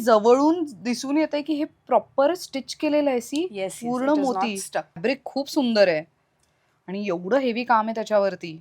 जवळून दिसून येतंय की हे प्रॉपर स्टिच केलेलं आहे. सी येस पूर्ण मोती फॅब्रिक खूप सुंदर आहे आणि एवढं हेवी काम आहे त्याच्यावरती.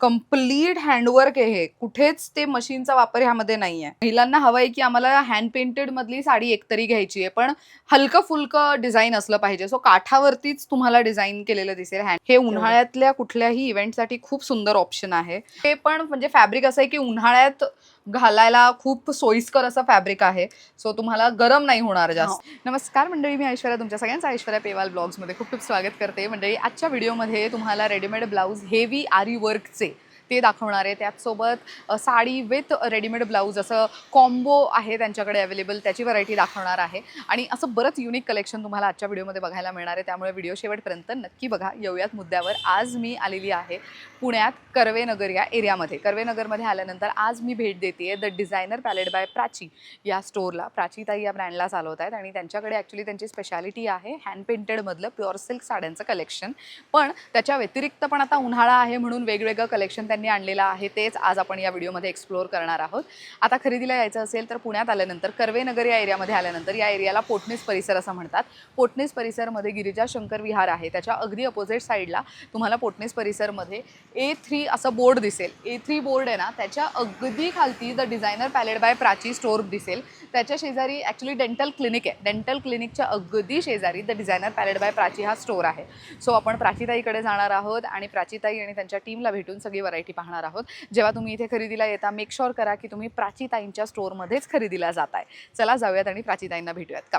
कंप्लीट हँडवर्क आहे हे. कुठेच ते मशीनचा वापर ह्यामध्ये नाहीये. महिलांना हवंय की आम्हाला हँड पेंटेड मधली साडी एकतरी घ्यायची आहे, पण हलकं फुलकं डिझाईन असलं पाहिजे. सो काठावरतीच तुम्हाला डिझाईन केलेलं दिसेल. हे उन्हाळ्यातल्या कुठल्याही इव्हेंटसाठी खूप सुंदर ऑप्शन आहे. हे पण म्हणजे फॅब्रिक असं आहे की उन्हाळ्यात घालायला खूप सोयीस्कर असं फॅब्रिक आहे. सो तुम्हाला गरम नाही होणार जास्त. नमस्कार मंडळी, मी ऐश्वर्या तुमच्या सगळ्यांचं ऐश्वर्या पेवाल ब्लॉग्समध्ये खूप खूप स्वागत करते. मंडळी, आजच्या व्हिडिओमध्ये तुम्हाला रेडीमेड ब्लाऊज हेवी आरी वर्कचे ते दाखवणार आहे. त्याचसोबत साडी विथ रेडीमेड ब्लाऊज असं कॉम्बो आहे त्यांच्याकडे अवेलेबल, त्याची व्हरायटी दाखवणार आहे. आणि असं बरंच युनिक कलेक्शन तुम्हाला आजच्या व्हिडिओमध्ये बघायला मिळणार आहे. त्यामुळे व्हिडिओ शेवटपर्यंत नक्की बघा. येऊयात मुद्द्यावर. आज मी आलेली आहे पुण्यात कर्वेनगर या एरियामध्ये. कर्वेनगरमध्ये आल्यानंतर आज मी भेट देते the designer palette by Prachi या स्टोअरला. प्राचीताई या ब्रँडला चालवत आहेत आणि त्यांच्याकडे ॲक्च्युली त्यांची स्पेशालिटी आहे हँड पेंटेडमधलं प्युअर सिल्क साड्यांचं कलेक्शन. पण त्याच्या व्यतिरिक्त पण आता उन्हाळा आहे म्हणून वेगवेगळं कलेक्शन त्यांनी आणलेलं आहे. तेच आज आपण या व्हिडिओमध्ये एक्सप्लोअर करणार आहोत. आता खरेदीला यायचं असेल तर पुण्यात आल्यानंतर कर्वेनगर या एरियामध्ये आल्यानंतर, या एरियाला पोटणीस परिसर असं म्हणतात. पोटणीस परिसरमध्ये गिरिजा शंकर विहार आहे. त्याच्या अगदी अपोजिट साईडला तुम्हाला पोटणीस परिसरमध्ये A3 असं बोर्ड दिसेल. A3 बोर्ड आहे ना, त्याच्या अगदी खालती the designer palette by Prachi store दिसेल. त्याच्या शेजारी ॲक्च्युली डेंटल क्लिनिक आहे. डेंटल क्लिनिकच्या अगदी शेजारी the designer palette by Prachi हा स्टोअर आहे. सो आपण प्राचीताईकडे जाणार आहोत आणि प्राचीताई आणि त्यांच्या टीमला भेटून सगळी व्हरायटी पाहणार आहोत. जेव्हा तुम्ही इथे खरेदीला येता, मेक शुअर करा की तुम्ही प्राचीताईंच्या स्टोअरमध्येच खरेदीला जाताय. चला जाऊयात आणि प्राचीताईंना भेटूयात. का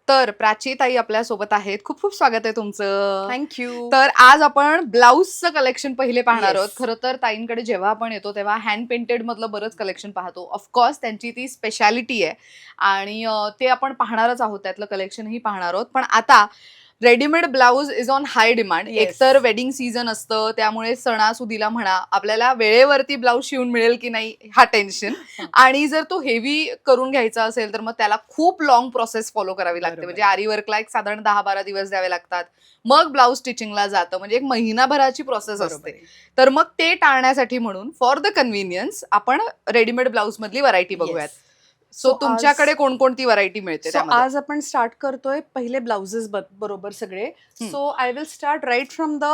तर प्राचीताई आपल्यासोबत आहेत. खूप खूप स्वागत आहे तुमचं. थँक्यू. तर आज आपण ब्लाऊजचं कलेक्शन पहिले पाहणार आहोत. खरं तर ताईंकडे जेव्हा आपण येतो तेव्हा हँड पेंटेड मधलं बरंच कलेक्शन पाहतो. ऑफकोर्स त्यांची ती स्पेशालिटी आहे आणि ते आपण पाहणारच आहोत, त्यातलं कलेक्शनही पाहणार आहोत. पण आता readymade blouse is on high demand. एकतर वेडिंग सीझन असतं, त्यामुळे सणासुदीला म्हणा आपल्याला वेळेवरती ब्लाऊज शिवून मिळेल की नाही हा टेन्शन. आणि जर तो हेवी करून घ्यायचा असेल तर मग त्याला खूप लॉंग प्रोसेस फॉलो करावी लागते. म्हणजे आरी वर्कला एक साधारण 10-12 दिवस द्यावे लागतात. मग ब्लाऊज स्टिचिंगला जातं, म्हणजे एक महिनाभराची प्रोसेस असते. तर मग ते टाळण्यासाठी म्हणून फॉर द कन्व्हिनियन्स आपण रेडीमेड ब्लाऊज मधली व्हरायटी बघूयात. सो तुमच्याकडे कोणकोणती व्हरायटी मिळते? आज आपण स्टार्ट करतोय पहिले ब्लाउजेस बरोबर सगळे. So I will start right from the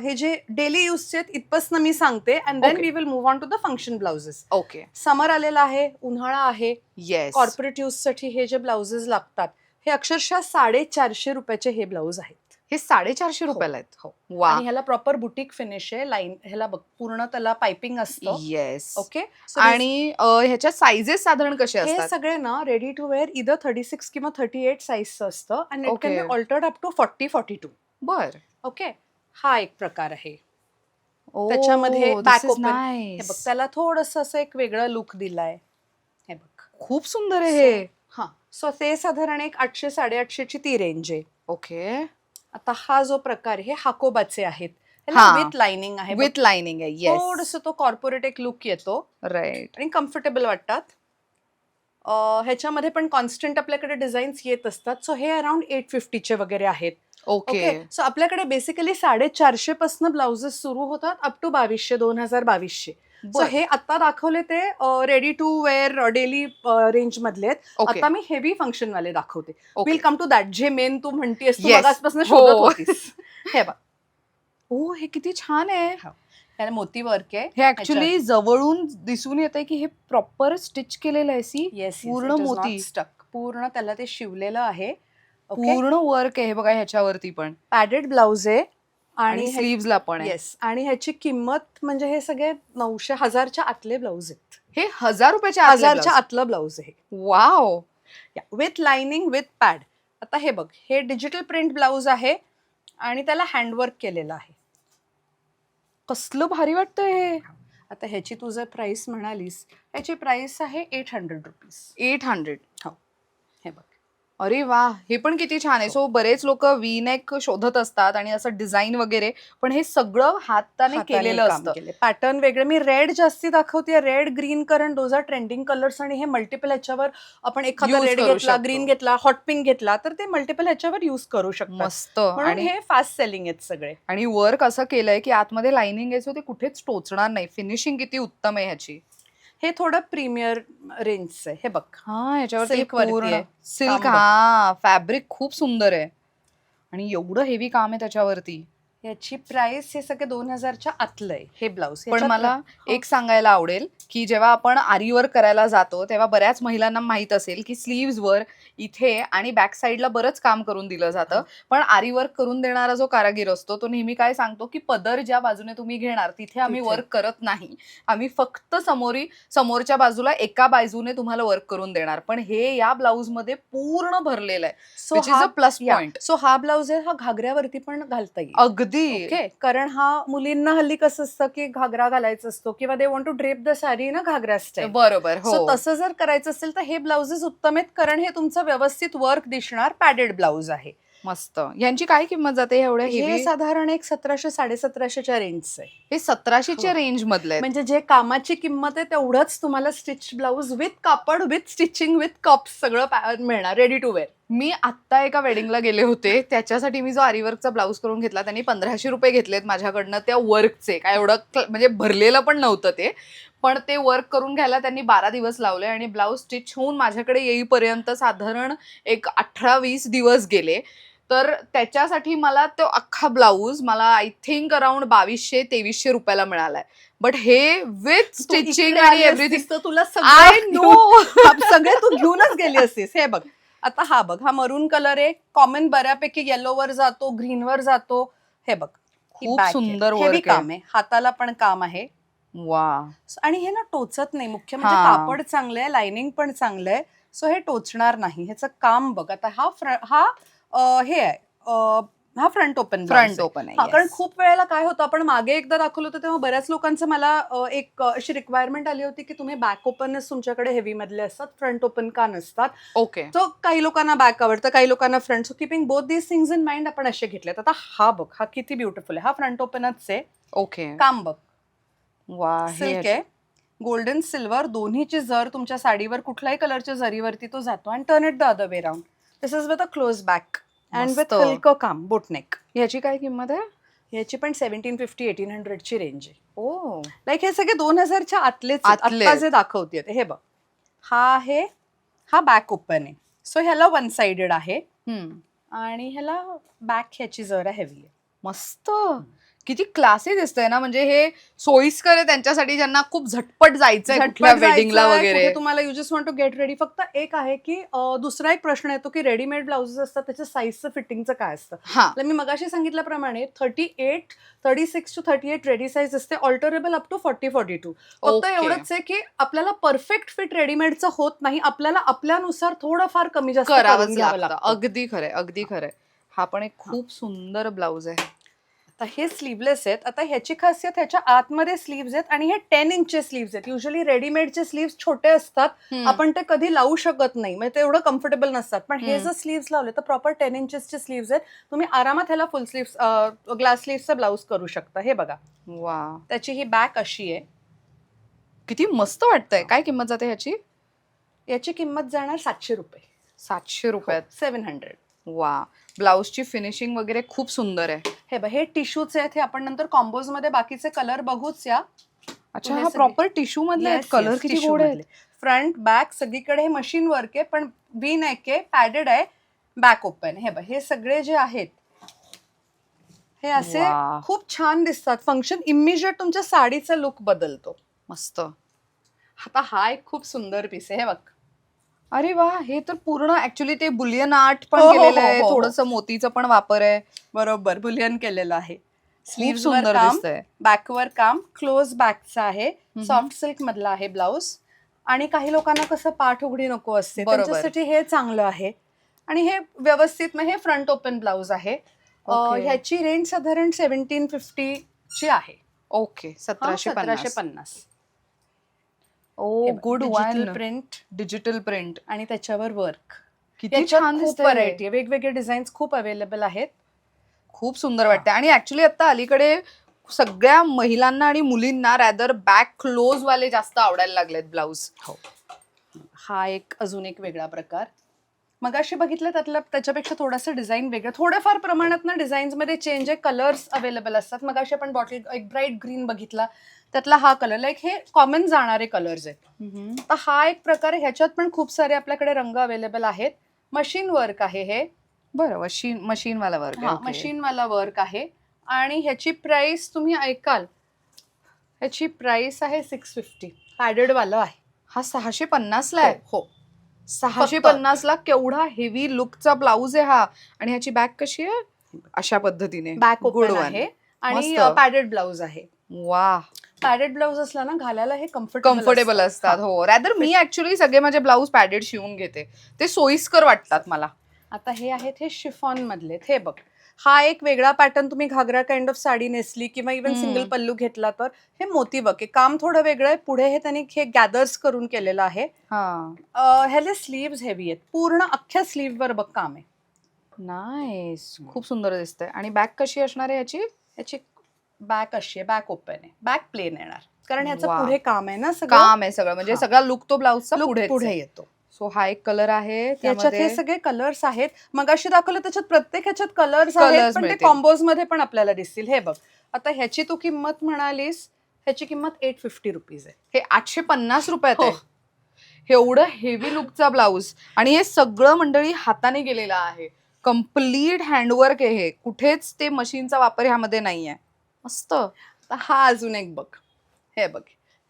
हे जे डेली यूजचे आहेत इथपासून मी सांगते and then we will move on to the function blouses. Okay. Summer आलेला आहे, उन्हाळा आहे. येस. कॉर्पोरेट यूजसाठी हे जे ब्लाउजेस लागतात हे अक्षरशः 450 रुपयाचे हे ब्लाऊज आहेत. हे 450 रुपयाला आहेत. हो. वा. आणि ह्याला प्रॉपर बुटीक फिनिश आहे. लाईन ह्याला बघ पूर्ण त्याला पाइपिंग असतं. येस. ओके. आणि ह्याच्या साइजेस साधारण कसे हे असतात? सगळे ना रेडी टू वेअर इदर 36 किंवा 38 साईजचं असतं आणि it can be altered up to 40-42. बर. ओके. हा एक प्रकार आहे. त्याच्यामध्ये बॅक ओपन. हे बघ त्याला थोडंसं असं एक वेगळं लुक दिलाय. हे बघ खूप सुंदर आहे हे. हा. सो ते साधारण एक 800-850 ची ती रेंज आहे. ओके. आता हा जो प्रकार आहे हाकोबाचे आहेत. विथ लाइनिंग आहे. विथ लाइनिंग आहे. येस. थोडंसं तो कॉर्पोरेट एक लुक येतो. राईट. आणि कम्फर्टेबल वाटतात. ह्याच्यामध्ये पण कॉन्स्टंट आपल्याकडे डिझाईन्स येत असतात. सो हे अराउंड 850 वगैरे आहेत. ओके. सो आपल्याकडे बेसिकली 450 पासून ब्लाउजेस सुरू होतात अप टू 2200-2200. सो हे आता दाखवले ते ready to wear daily range मधले आहेत. आता मी हेवी फंक्शन वाले दाखवते. Will come to that. जे मेन तू म्हणतेस तू मगासपासून शोधत होतीस. हे बघ. ओ, हे किती छान आहे. त्याला मोती वर्क आहे. हे ऍक्च्युली जवळून दिसून येतंय की हे प्रॉपर स्टिच केलेलं आहे. सी पूर्ण मोती स्टक. पूर्ण त्याला ते शिवलेलं आहे. पूर्ण वर्क आहे. हे बघा ह्याच्यावरती पण पॅडेड ब्लाउज आहे आणि स्लीव्हजला पण आहे. येस. आणि ह्याची किंमत म्हणजे हे सगळे 900-1000च्या आतले ब्लाउज आहेत. हे 1000 रुपयाच्या 1000च्या आतलं ब्लाउज आहे. Wow. With lining with pad. आता हे बघ, हे डिजिटल प्रिंट ब्लाउज आहे आणि त्याला हँडवर्क केलेलं आहे. कसलं भारी वाटतंय हे. आता ह्याची तू जर प्राइस म्हणालीस, ह्याची प्राइस आहे 800 रुपीज. 800. हो. हे बघ. अरे वा, हे पण किती छान आहे. सो बरेच लोक वी नेक शोधत असतात आणि असं डिझाईन वगैरे, पण हे सगळं हाताने केलेलं असतं. पॅटर्न वेगळे. मी रेड जास्ती दाखवते. रेड, ग्रीन, कारण दोज आर ट्रेंडिंग कलर्स आणि हे मल्टिपल ह्याच्यावर आपण एखादा रेड घेतला, ग्रीन घेतला, हॉट पिंक घेतला तर ते मल्टिपल ह्याच्यावर युज करू शकतो. मस्त. आणि हे फास्ट सेलिंग आहेत सगळे. आणि वर्क असं केलंय की आतमध्ये लाइनिंग आहे, सो ते कुठेच टोचणार नाही. फिनिशिंग किती उत्तम आहे ह्याची. हे थोडं प्रीमियर रेंजचं आहे. हे बघ, हा याच्यावरती Silk वरती पूर्ण आहे. सिल्क. काम बघ. हा फॅब्रिक खूप सुंदर आहे आणि एवढं हेवी काम आहे त्याच्यावरती. याची प्राइस हे सगळे 2000च्या आतलं आहे हे ब्लाऊज. पण मला एक सांगायला आवडेल की जेव्हा आपण आरीवर्क करायला जातो तेव्हा बऱ्याच महिलांना माहित असेल की स्लीव्स वर इथे आणि बॅक साईडला बरंच काम करून दिलं जातं. पण आरीवर्क करून देणारा जो कारागीर असतो तो नेहमी काय सांगतो की पदर ज्या बाजूने तुम्ही घेणार तिथे आम्ही तिथे. वर्क करत नाही, आम्ही फक्त समोरच्या बाजूला एका बाजूने तुम्हाला वर्क करून देणार. पण हे या ब्लाऊज मध्ये पूर्ण भरलेलं आहे, so which is a plus point. So हा ब्लाऊज आहे, हा घागऱ्यावरती पण घालता येईल. अगदी. ओके, कारण हा मुलींना हल्ली कसं असतं की घागरा घालायचा असतो किंवा they want to drape the sari ना घागरा स्टाईल. बरोबर. सो हो तसं जर करायचं असेल तर हे ब्लाउजेस उत्तम आहेत, कारण हे तुमचं व्यवस्थित वर्क दिसणार पॅडेड ब्लाऊज आहे. मस्त. यांची काय किंमत जाते एवढ्या हे हेवी? साधारण एक 1700-1750च्या रेंजचं आहे. हे 1700च्या रेंज मधले आहेत. म्हणजे जे कामाची किंमत आहे तेवढंच तुम्हाला स्टिच ब्लाऊज विथ कापड, विथ स्टिचिंग, विथ कप्स सगळं मिळणार रेडी टू वेअर. मी आत्ता एका वेडिंगला गेले होते, त्याच्यासाठी मी जो आरीवर्कचा ब्लाऊज करून घेतला त्यांनी 1500 रुपये घेतलेत माझ्याकडनं त्या वर्कचे. काय एवढं म्हणजे भरलेलं पण नव्हतं ते, पण ते वर्क करून घ्यायला त्यांनी 12 दिवस लावले आणि ब्लाऊज स्टिच होऊन माझ्याकडे येईपर्यंत साधारण एक 18-20 दिवस गेले. तर त्याच्यासाठी मला तो अख्खा ब्लाऊज मला आय थिंक अराउंड 2200-2300 रुपयाला मिळालाय. बट हे विथ स्टिचिंग आणि एव्हरीथिंग. तुला आय नो. सगळे तू घेऊनच गेली असतीस. हे बघ, आता हा बघ, हा मरून कलर आहे, कॉमन बऱ्यापैकी येलोवर जातो, ग्रीनवर जातो. हे बघ, खूप सुंदर हेवी वर्क आहे. काम आहे, हाताला पण काम आहे. वा. आणि हे ना टोचत नाही. मुख्य म्हणजे हा. कापड चांगलं आहे, लाइनिंग पण चांगलं आहे, सो हे टोचणार नाही. ह्याचं काम बघ. आता हे आहे, हा फ्रंट ओपन फ्रंट ओपन आहे. कारण खूप वेळेला काय होतं, आपण मागे एकदा दाखवलं होतं तेव्हा बऱ्याच लोकांचं मला एक अशी रिक्वायरमेंट आली होती की तुम्ही बॅक ओपनच तुमच्याकडे हेवी मधले असतात, फ्रंट ओपन का नसतात. ओके. सो काही लोकांना बॅक आवडतं, काही लोकांना front. So keeping both these things in mind आपण असे घेतलेत. आता हा बघ, हा किती ब्युटिफुल आहे. हा फ्रंट ओपनच आहे. ओके. काम बघ, वा. सिल्क आहे, गोल्डन सिल्वर दोन्हीची जर तुमच्या साडीवर कुठल्याही कलरच्या जरीवरती तो जातो. आणि turn it the other way round. This is with a close back and with हलकं काम, बोटनेक. ह्याची काय किंमत आहे? याची पण 1750-1800ची रेंज आहे. ओ, लाईक हे सगळे 2000च्या आतलेच आहेत. आतले. आता जे दाखवते हे बघ, हा आहे, हा बॅक ओपन आहे. सो ह्याला वन साइडेड आहे आणि ह्याला बॅक ह्याची जरा हेवी आहे. मस्त. किती क्लासी दिसतंय ना. म्हणजे हे सोयीस्कर आहे त्यांच्यासाठी ज्यांना खूप झटपट जायचंय कुठल्या वेडिंगला वगैरे. तुम्हाला you just want to get ready. फक्त एक आहे की दुसरा एक प्रश्न येतो की रेडीमेड ब्लाउजेस असतात त्याच्या साईजचं फिटिंगचं काय असतं. हा. मी मगाशी सांगितल्याप्रमाणे 36 to 38 रेडी साईज असते, ऑल्टरेबल अप टू 40-42. फक्त एवढंच आहे की आपल्याला परफेक्ट फिट रेडीमेडचं होत नाही, आपल्याला आपल्यानुसार थोडंफार कमी जास्त करावंच घ्यावं लागतं. लागतं. अगदी खरंय, अगदी खरंय. हा पण एक खूप सुंदर ब्लाऊज आहे. आता हे स्लीवलेस आहेत. आता ह्याची खासियत, ह्याच्या आतमध्ये स्लीव्स आहेत आणि हे 10 इंचचे स्लीव्स आहेत. युजली रेडीमेडचे स्लीव्स छोटे असतात, आपण ते कधी लावू शकत नाही, म्हणजे ते एवढं कम्फर्टेबल नसतात. पण हे जर स्लीव्स लावले तर प्रॉपर 10 इंचेसचे स्लीव्स आहेत. तुम्ही आरामात ह्याला फुल स्लीव्स, ग्लास स्लीव्सचा ब्लाऊज करू शकता. हे बघा, वा. त्याची ही बॅक अशी आहे. किती मस्त वाटतंय. काय किंमत जाते ह्याची? याची किंमत जाणार 700 रुपये. 700 रुपयात. 700. वा. ब्लाऊजची फिनिशिंग वगैरे खूप सुंदर आहे. हे बघ, हे टिश्यूचे आहेत. हे आपण नंतर कॉम्बोज मध्ये बाकीचे कलर बघूच या. अच्छा, हा प्रॉपर टिश्यू मधले आहेत. कलर किती गोड आहेत. फ्रंट बॅक सगळीकडे हे मशीन वर्क आहे, पण वी नेक आहे, पॅडेड आहे, बॅक ओपन. हे बघ, हे सगळे जे आहेत हे असे वा. खूप छान दिसतात. फंक्शन इमिजिएट तुमच्या साडीचा लुक बदलतो. मस्त. आता हा एक खूप सुंदर पीस आहे. हे बघ, अरे वा. हे तर पूर्ण ऍक्च्युली ते बुलियन आर्ट पण हो, हो, केलेलं आहे, हो, हो. थोडंसं मोतीचं पण वापर आहे. बरोबर, बुलियन केलेलं आहे. खूप स्लीव्हवर सुंदर काम, दिसतंय. बॅकवर काम, क्लोज बॅकचा आहे, सॉफ्ट सिल्क मधला आहे ब्लाऊज. आणि काही लोकांना कसं पाठ उघडी नको असते, बरोबर. त्यांच्यासाठी हे चांगलं आहे. आणि हे व्यवस्थित, हे फ्रंट ओपन ब्लाऊज आहे. ओके. ह्याची रेंज साधारण 1750ची आहे. Okay. 1750. 1750. Oh, good digital one. Print digital print. आणि त्याच्यावर वर्क. किती छान खूप दिसतंय. व्हरायटी आहे, वेगवेगळे डिझाईन्स खूप अवेलेबल आहेत. खूप सुंदर वाटते. आणि ऍक्च्युली आता अलीकडे सगळ्या महिलांना आणि मुलींना रॅदर बॅक क्लोज वाले जास्त आवडायला लागलेत ब्लाऊज. हा एक अजून एक वेगळा प्रकार. मगाशी बघितलं त्याच्यापेक्षा थोडंसं डिझाईन वेगळं, थोड्याफार प्रमाणात ना डिझाईन्स मध्ये चेंज आहे. कलर्स अवेलेबल असतात. मगाशी आपण बॉटल एक ब्राईट ग्रीन बघितला, त्यातला हा कलर लाईक हे कॉमन जाणारे कलर्स आहेत. तर हा एक प्रकार आहे. ह्याच्यात पण खूप सारे आपल्याकडे रंग अवेलेबल आहेत. मशीन वर्क आहे हे. बरं, मशीन वाला वर्क आहे. हा, मशीन वाला वर्क आहे. आणि ह्याची प्राइस तुम्ही ऐकाल, ह्याची प्राइस आहे 650. पॅडेड वाला आहे. हा 650 ला आहे. हो, 650 ला केवढा हेवी लुकचा ब्लाऊज आहे हा. आणि ह्याची बॅक कशी आहे? अशा पद्धतीने बॅक Good ओपन one. आहे आणि मस्त. पॅडेड ब्लाऊज आहे. वा, पॅडेड ब्लाऊज असला ना घालायला हे कम्फर्टेबल असतात. हो, रॅदर मी ऍक्च्युली सगळे माझे ब्लाऊज पॅडेड शिवून घेते, ते सोयीस्कर वाटतात मला. आता हे आहेत हे शिफॉन मधले. हे बघ, हा एक वेगळा पॅटर्न. तुम्ही घागरा काइंड ऑफ साडी नेसली किंवा इव्हन सिंगल पल्लू घेतला तर हे मोती वर्क आहे. काम थोडं वेगळं आहे. पुढे हे त्यांनी हे गॅदर्स करून केलेलं आहे. ह्याले स्लीव्स हेवी आहेत. पूर्ण अख्ख्या स्लीव्ह वर बघ काम आहे. नाईस, खूप सुंदर दिसतंय. आणि बॅक कशी असणार आहे याची? ह्याची बॅक अशी आहे, बॅक ओपन आहे, बॅक प्लेन येणार कारण ह्याचं वा. पुढे काम आहे ना, काम आहे सगळं, म्हणजे हा. सगळा लुक तो ब्लाऊजचा Look पुढे पुढे येतो. सो हा एक कलर आहे. याच्यात त्यामध्ये हे सगळे कलर्स आहेत. मगाशी दाखवलं त्याच्यात प्रत्येक ह्याच्यात कलर्स Colours आहेत, पण ते मिळतील. कॉम्बोज मध्ये पण आपल्याला दिसतील. हे बघ, आता ह्याची तू किंमत म्हणालीस, ह्याची किंमत 850 रुपीज आहे. हे 850 रुपयात हो. आहे. एवढं हेवी लुकचा ब्लाऊज. आणि हे सगळं मंडळी हाताने केलेलं आहे. कम्प्लीट हँडवर्क आहे हे. कुठेच ते मशीनचा वापर ह्यामध्ये नाहीये. मस्त. आता हा अजून एक बघ. हे बघ,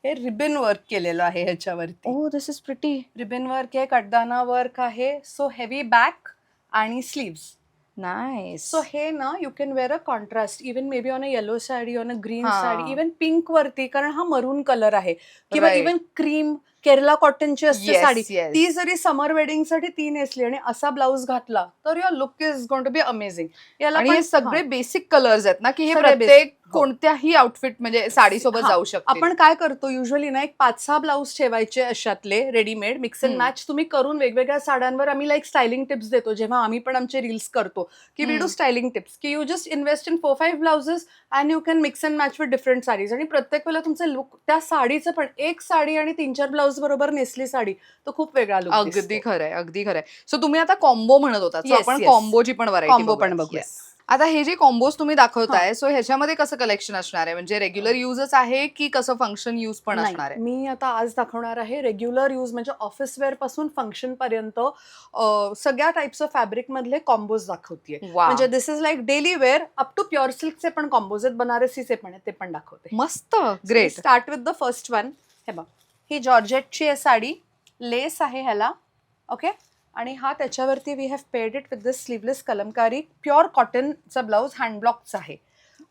हे रिबन वर्क केलेलं आहे ह्याच्यावरती. Oh, this is pretty. Ribbon work आहे, कडदाना वर्क आहे. सो हेवी बॅक आणि स्लीव्स. नाईस. सो हे ना you can wear a contrast even maybe on a yellow sari, on a green हा. साडी, इवन पिंक वरती, कारण हा मरून कलर आहे. किंवा Right. इवन क्रीम केरला कॉटनची असते Yes, साडी, yes. ती जरी समर वेडिंग साठी ती नेसली आणि असा ब्लाऊज घातला तर your look is going to be amazing. याला आणि पण हे सगळे बेसिक कलर्स आहेत ना, की हे सगळे प्रत्येक basic. हो. कोणत्याही आउटफिट म्हणजे साडी सोबत हा. जाऊ शकते. आपण काय करतो युजली ना, एक 5-6 ब्लाऊज ठेवायचे अशातले रेडीमेड मिक्स अँड मॅच तुम्ही करून वेगवेगळ्या साड्यांवर आम्ही लाईक स्टायलिंग टिप्स देतो. जेव्हा आम्ही पण आमचे रील्स करतो की वी डू स्टायलिंग टिप्स, की you just invest in 4-5 blouses and you can mix and match with different sarees. आणि प्रत्येक वेळेला तुमचं लुक त्या साडीचं पण, एक साडी आणि 3-4 ब्लाऊज बरोबर नेसली साडी तर खूप वेगळा लुक. अगदी खरंय, अगदी खरंय. सो तुम्ही आता कॉम्बो म्हणत होता, सो Yes, आपण yes. कॉम्बोची पण व्हरायटी कॉम्बो पण बघूया. आता हे जे कॉम्बोज तुम्ही दाखवताय, सो ह्याच्यामध्ये कसं कलेक्शन असणार आहे? म्हणजे रेग्युलर युजच आहे की कसं फंक्शन युज पण असणार आहे? मी आता आज दाखवणार आहे रेग्युलर यूज, म्हणजे ऑफिस वेअर पासून फंक्शन पर्यंत सगळ्या टाइप्स ऑफ फॅब्रिक मधले कॉम्बोज दाखवते. वा. म्हणजे this is like daily wear up to pure सिल्कचे पण कॉम्बोज आहेत, बनारसीचे पण आहेत, ते पण दाखवते. मस्त, great. Start with the first one. हे बघ, ही जॉर्जेटची आहे साडी, लेस आहे ह्याला, ओके. आणि हा त्याच्यावरती we have paired it with this sleeveless kalamkari pure कॉटनचा ब्लाऊज, हँड ब्लॉकचा आहे.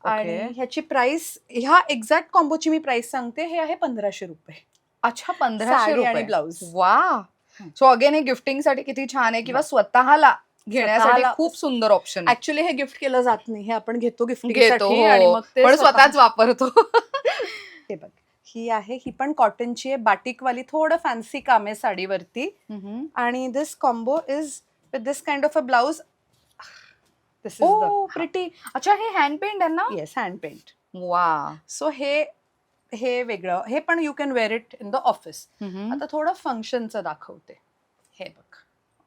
आणि ह्याची प्राइस, ह्या एक्झॅक्ट कॉम्बोची मी प्राइस सांगते, हे आहे 1500 रुपये. अच्छा, 1500 साडी रुपये आणि ब्लाऊज. वा. सो अगेन हे गिफ्टिंग साठी किती छान आहे, किंवा स्वतःला घेण्यासाठी स्वतःला- खूप सुंदर ऑप्शन आहे. ऍक्च्युली हे गिफ्ट केलं जात नाही, हे आपण घेतो गिफ्टिंग घेतो, साठी आणि हो. मग ते पण स्वतःच वापरतो. हे बघ, ही आहे, ही पण कॉटनची आहे, बाटिक वाली, थोडं फॅन्सी काम आहे साडीवरती. आणि this combo is with this kind of a blouse. This is oh, pretty. अच्छा, हे हँड पेंट आहे ना? Yes, hand paint. वा. सो हे वेगळं, हे पण you can wear it in the office. आता थोडं फंक्शनचं दाखवते. हे बघ,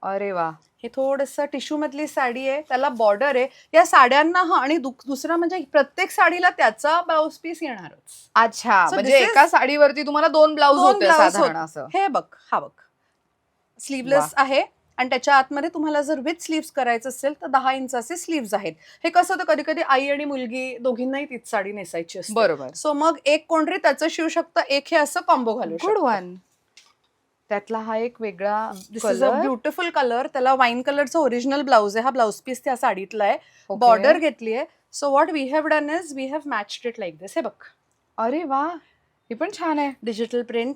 अरे वा. हे थोडंसं टिश्यू मधली साडी आहे, त्याला बॉर्डर आहे. या साड्यांना आणि दुसरं म्हणजे प्रत्येक साडीला त्याचा ब्लाऊज पीस येणारच. अच्छा, So म्हणजे this is- एका साडीवरती तुम्हाला 2 ब्लाऊज दोन होते blouse साधारण होते. असं. हे बघ, हा बघ, स्लीवलेस आहे. आणि त्याच्या आतमध्ये तुम्हाला जर विथ स्लीव्स करायचं असेल तर 10 इंचाचे स्लीव्स आहेत. हे कसं होतं, कधी कधी आई आणि मुलगी दोघींनाही तीच साडी नेसायची असते. बरोबर. सो मग एक कोणतरी त्याचं शिवू शकतं, एक हे असं कॉम्बो घालू गुड शकतो. वन. त्यातला हा एक वेगळा this is a colour. Beautiful colour. त्याला वाईन कलरचं ओरिजिनल ब्लाऊज आहे. हा ब्लाऊज पीस त्या साडीतला आहे. Okay. बॉर्डर घेतली आहे. So what we have done is we have matched it like this. हे बघ, अरे वा, हे पण छान आहे. Digital print.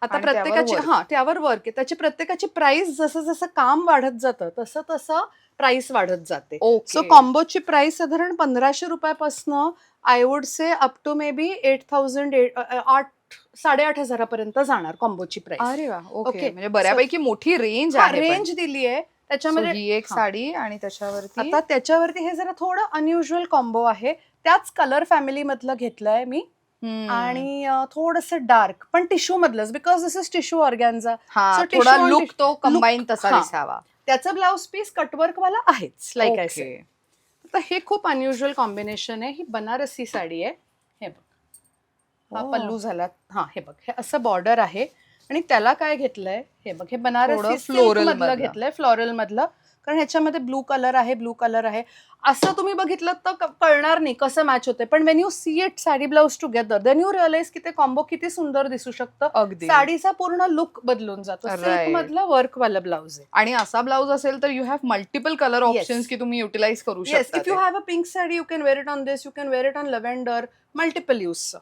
आता आणि त्यावर प्रत्येकाची work. त्यावर वर्क आहे. त्याची प्रत्येकाची प्राइस जसं जसं काम वाढत जातं तसं तसं प्राइस वाढत जाते. Okay. सो कॉम्बोची प्राइस साधारण 1500 रुपयापासनं I would say up to maybe 8,000 पर्यंत जाणार कॉम्बोची प्राइस. अरे वा. Okay, Okay. म्हणजे बऱ्यापैकी मोठी रेंज आहे. रेंज दिली आहे त्याच्यामध्ये. ही एक साडी आणि त्याच्यावरती आता त्याच्यावरती हे जरा थोडं अनयुज्युअल कॉम्बो आहे. त्याच कलर फॅमिली मधलं घेतलंय मी. आणि थोडंसं डार्क पण टिश्यू मधलंच, because this is tissue organza. हा, So थोडा tissue on लुक tissue- तो कंबाईन look, तसा हा. दिसावा. त्याचं ब्लाऊज पीस कटवर्क वाला आहेच, लाईक आय से. Okay. तर हे खूप अनयुज्युअल कॉम्बिनेशन आहे. ही बनारसी साडी आहे. हे बघ, हा पल्लू झाला. हा हे बघ, हे असं बॉर्डर आहे आणि त्याला काय घेतलंय हे बघ, हे बनारसी सिल्क मधलं घेतलंय, फ्लोरल मधलं, कारण ह्याच्यामध्ये ब्लू कलर आहे. असं तुम्ही बघितलं तर कळणार नाही कसं मॅच होते, पण when you see it sari blouse together then you realise की ते कॉम्बो किती सुंदर दिसू शकतं. अगदी. साडीचा पूर्ण लुक बदलून जातो. सिल्क मधलं वर्क वाला ब्लाउज आहे. आणि असा ब्लाउज असेल तर you have multiple colour options की तुम्ही युटिलाइज करू शकता. If you have a pink sari you can wear it on this, you can wear it on lavender, multiple यूजचं.